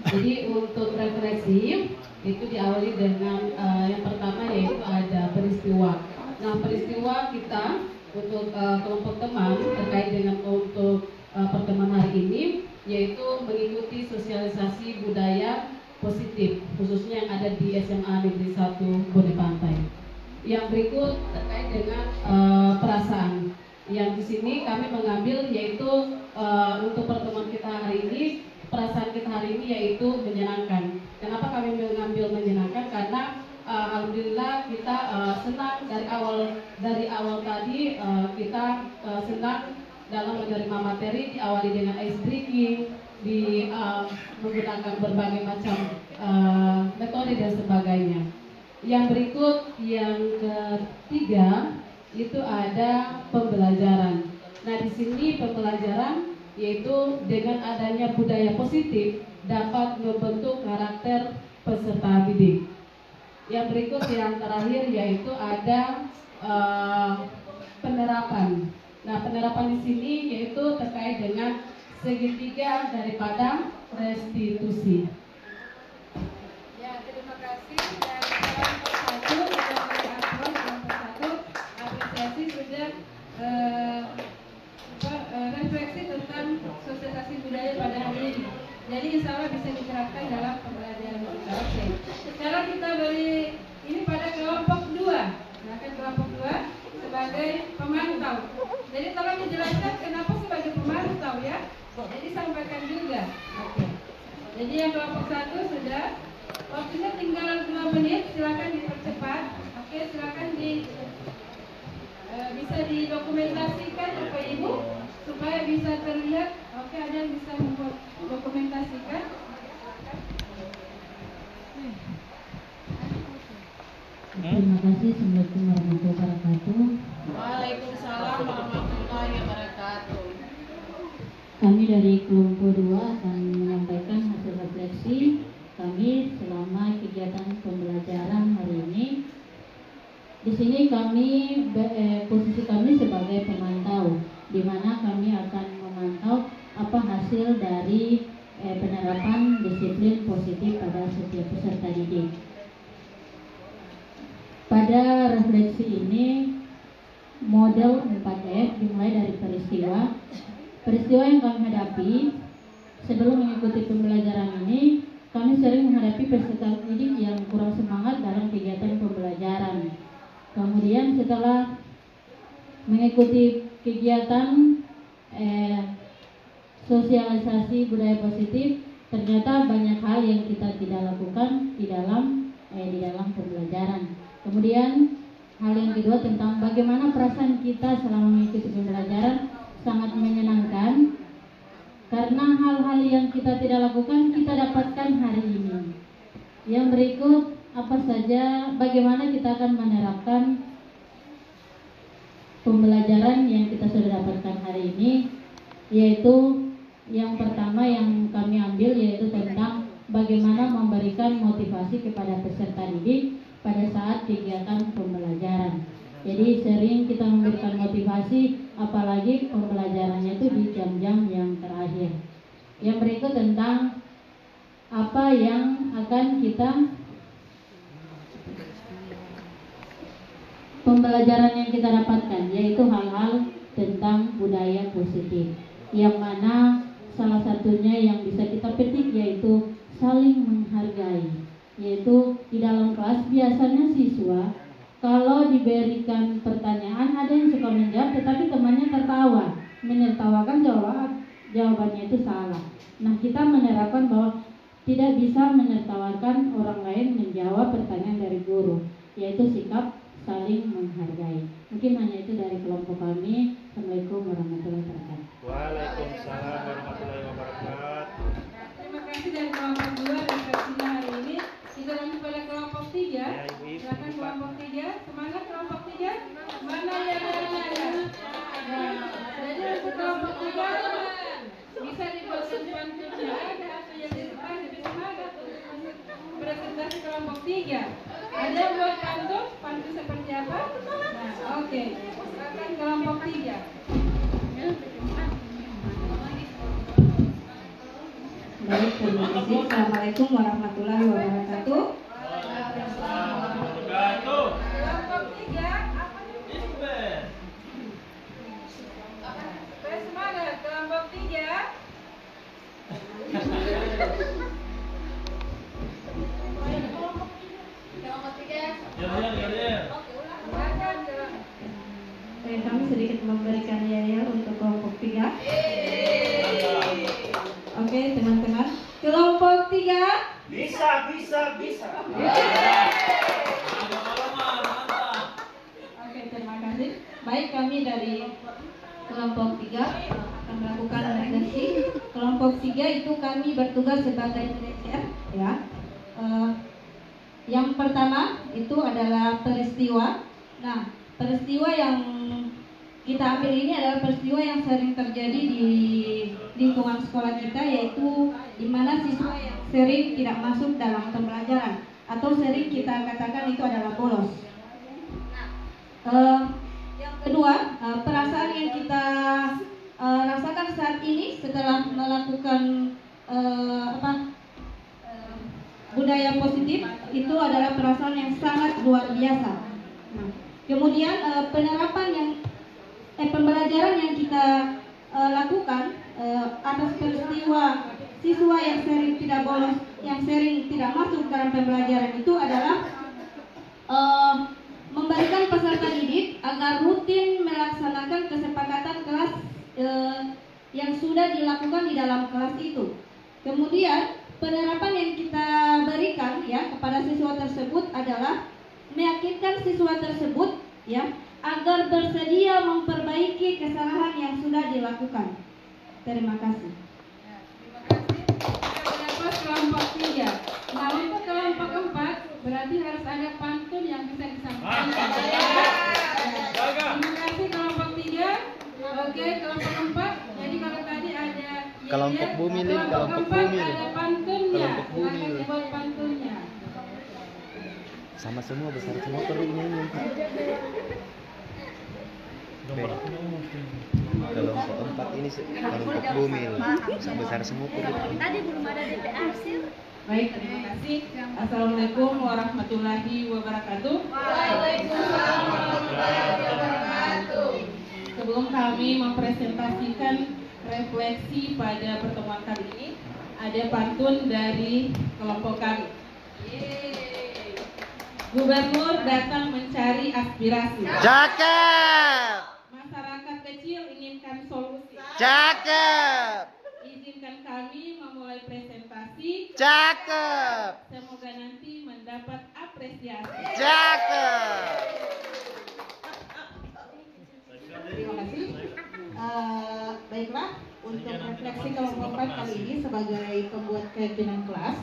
Jadi untuk refleksi itu diawali dengan yang pertama yaitu ada peristiwa. Nah, peristiwa kita untuk kelompok teman terkait dengan untuk pertemuan hari ini yaitu mengikuti sosialisasi budaya positif khususnya yang ada di SMA Negeri 1 Bone Pantai. Yang berikut terkait dengan perasaan. Yang di sini kami mengambil yaitu untuk pertemuan kita hari ini, perasaan kita hari ini yaitu menyenangkan. Kenapa kami mengambil menyenangkan? Karena alhamdulillah kita senang dari awal tadi kita senang dalam menerima materi, diawali dengan ice breaking, menggunakan berbagai macam metode dan sebagainya. Yang berikut, yang ketiga itu ada pembelajaran. Nah, di sini pembelajaran yaitu dengan adanya budaya positif dapat membentuk karakter peserta didik. Yang berikut yang terakhir yaitu ada penerapan. Nah, penerapan di sini yaitu terkait dengan segitiga daripada restitusi. Ya, terima kasih. Dari kelompok 1 sudah merespon kelompok 1 apresiasi sudah refleksi tentang sosialisasi budaya pada hari ini. Jadi insya Allah bisa diterapkan dalam pembelajaran kita. Oke. Sekarang kita beri ini pada kelompok 2. Nah, kan kelompok 2 sebagai pemantau. Jadi tolong dijelaskan kenapa sebagai pemantau ya. Jadi sampaikan juga. Oke. Jadi yang kelompok 1 sudah. Waktunya tinggal 2 menit. Silakan dipercepat. Oke, silakan bisa didokumentasikan Bapak Ibu supaya bisa terlihat. Oke, ada yang bisa membuat dokumentasikan. Terima kasih. Assalamualaikum warahmatullahi wabarakatuh. Waalaikumsalam warahmatullahi wabarakatuh. Kami dari kelompok 2 akan menyampaikan hasil refleksi kami selama kegiatan pembelajaran hari ini. Di sini posisi kami sebagai pemantau, di mana kami akan memantau apa hasil dari penerapan disiplin positif pada setiap peserta didik. Pada refleksi ini model 4F dimulai dari peristiwa yang kami hadapi sebelum mengikuti pembelajaran ini. Kami sering menghadapi peserta didik yang kurang semangat dalam kegiatan pembelajaran. Kemudian setelah mengikuti kegiatan sosialisasi budaya positif, ternyata banyak hal yang kita tidak lakukan di dalam pembelajaran. Kemudian hal yang kedua tentang bagaimana perasaan kita selama mengikuti pembelajaran sangat menyenangkan karena hal-hal yang kita tidak lakukan kita dapatkan hari ini. Yang berikut apa saja bagaimana kita akan menerapkan pembelajaran yang kita sudah dapatkan hari ini, yaitu yang pertama yang kami ambil yaitu tentang bagaimana memberikan motivasi kepada peserta didik pada saat kegiatan pembelajaran. Jadi sering kita memberikan motivasi, apalagi pembelajarannya itu di jam-jam yang terakhir. Yang berikut tentang apa yang akan kita pembelajaran yang kita dapatkan, yaitu hal-hal tentang budaya positif, yang mana salah satunya yang bisa kita petik yaitu saling menghargai. Yaitu di dalam kelas biasanya siswa kalau diberikan pertanyaan, ada yang suka menjawab tetapi temannya tertawa, menertawakan jawabannya itu salah. Nah, kita menerapkan bahwa tidak bisa menertawakan orang lain menjawab pertanyaan dari guru, yaitu sikap saling menghargai. Mungkin hanya itu dari kelompok kami. Assalamualaikum warahmatullahi wabarakatuh. Waalaikumsalam warahmatullahi wabarakatuh. Terima kasih dari kelompok 2 refleksinya hari ini. Kita lanjut pada kelompok 3. Silakan kelompok 3. Semangat kelompok 3. Mana yang ada? Nah, jadi untuk kelompok 3 bisa dibuatkan pantunnya ada atau yang disukai lebih semangat untuk presentasi kelompok 3. Ada yang buat pantun seperti apa? Nah, oke. Silakan kelompok 3. Baik, terima kasih. Assalamualaikum warahmatullahi wabarakatuh. Kelompok 3 apa nih? Semangat kelompok 3. Kelompok 3. Silakan Kami sedikit memberikan yel untuk kelompok 3. Oke, teman-teman. Kelompok 3. Bisa. Oke, terima kasih. Baik, kami dari kelompok 3 akan melakukan refleksi. Kelompok 3 itu kami bertugas sebagai manajer, ya. Yang pertama itu adalah peristiwa. Nah, peristiwa yang kita ambil ini adalah peristiwa yang sering terjadi di lingkungan sekolah kita, yaitu di mana siswa yang sering tidak masuk dalam pembelajaran atau sering kita katakan itu adalah bolos. Yang kedua, perasaan yang kita rasakan saat ini setelah melakukan budaya positif itu adalah perasaan yang sangat luar biasa. Nah, kemudian penerapan yang pembelajaran yang kita lakukan atas peristiwa siswa yang sering tidak bolos, yang sering tidak masuk dalam pembelajaran itu adalah memberikan peserta didik agar rutin melaksanakan kesepakatan kelas yang sudah dilakukan di dalam kelas itu. Kemudian penerapan yang kita berikan ya kepada siswa tersebut adalah meyakinkan siswa tersebut ya agar bersedia memperbaiki kesalahan yang sudah dilakukan. Terima kasih. Terima kasih. Kita dapat kelompok 3. Nah, untuk kelompok 4 berarti harus ada pantun yang bisa disampaikan. Terima kasih kelompok 3. Oke, kelompok 4. Jadi kalau tadi ada Kelompok Bumil, kelompok 4 Bumil. ada pantunnya. Kelompok Bumil. Silakan dibuat pantunnya. Sama semua, besar semua perutnya ini. Kelompok 4 ini kelompok Bumil, besar semua perutnya. Tadi belum ada DP arsir. Baik, terima kasih. Assalamualaikum warahmatullahi wabarakatuh. Waalaikumsalam warahmatullahi wabarakatuh. Sebelum kami mempresentasikan refleksi pada pertemuan kali ini, ada pantun dari kelompok kami. Gubernur datang mencari aspirasi. Cakep, Masyarakat kecil inginkan solusi. cakep, Izinkan kami memulai presentasi. cakep, Semoga nanti mendapat apresiasi. cakep. Terima kasih. Baiklah, untuk refleksi kelompok 4 kali ini sebagai pembuat keyakinan kelas.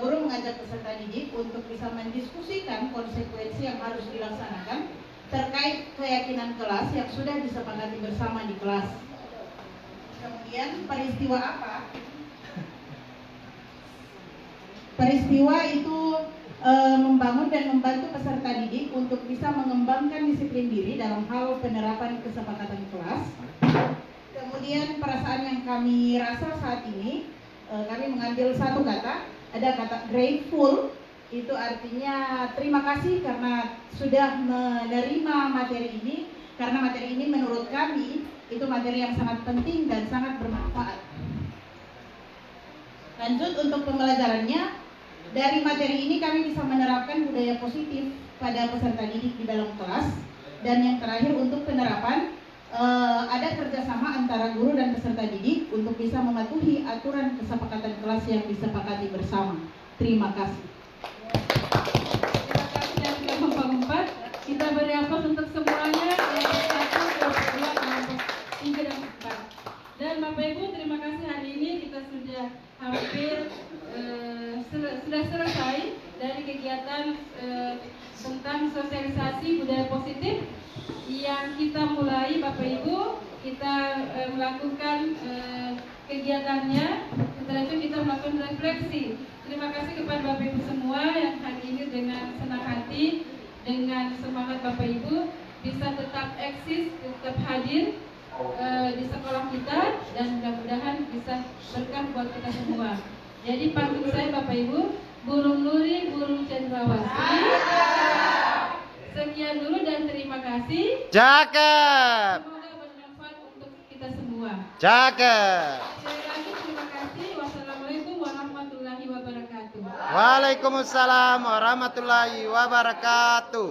Guru mengajak peserta didik untuk bisa mendiskusikan konsekuensi yang harus dilaksanakan terkait keyakinan kelas yang sudah disepakati bersama di kelas. Kemudian peristiwa apa? Peristiwa itu membangun dan membantu peserta didik untuk bisa mengembangkan disiplin diri dalam hal penerapan kesepakatan kelas. Kemudian perasaan yang kami rasa saat ini, kami mengambil satu kata, ada kata grateful, itu artinya terima kasih karena sudah menerima materi ini, karena materi ini menurut kami itu materi yang sangat penting dan sangat bermanfaat. Lanjut untuk pembelajarannya, Dari materi ini kami bisa menerapkan budaya positif pada peserta didik di dalam kelas. Dan yang terakhir untuk penerapan, ada kerjasama antara guru dan peserta didik untuk bisa mematuhi aturan kesepakatan kelas yang disepakati bersama. Terima kasih. Terima kasih yang sudah kelompok 4. Kita beri aplaus untuk semuanya yang 1, 2, kelompok 3 dan 4. Dan Bapak Ibu, terima kasih hari ini kita sudah hampir sudah selesai dari kegiatan tentang sosialisasi budaya positif yang kita mulai. Bapak Ibu, kita melakukan kegiatannya. Setelah itu kita melakukan refleksi. Terima kasih kepada Bapak Ibu semua yang hari ini dengan senang hati, dengan semangat Bapak Ibu bisa tetap eksis, tetap hadir di sekolah kita, dan mudah-mudahan bisa berkah buat kita semua. Jadi pantun saya Bapak Ibu, burung nuri, burung cendrawasih. Sekian dulu dan terima kasih. Cakep. Semoga bermanfaat untuk kita semua. Cakep. Sekali lagi terima kasih. Wassalamualaikum warahmatullahi wabarakatuh. Waalaikumsalam warahmatullahi wabarakatuh.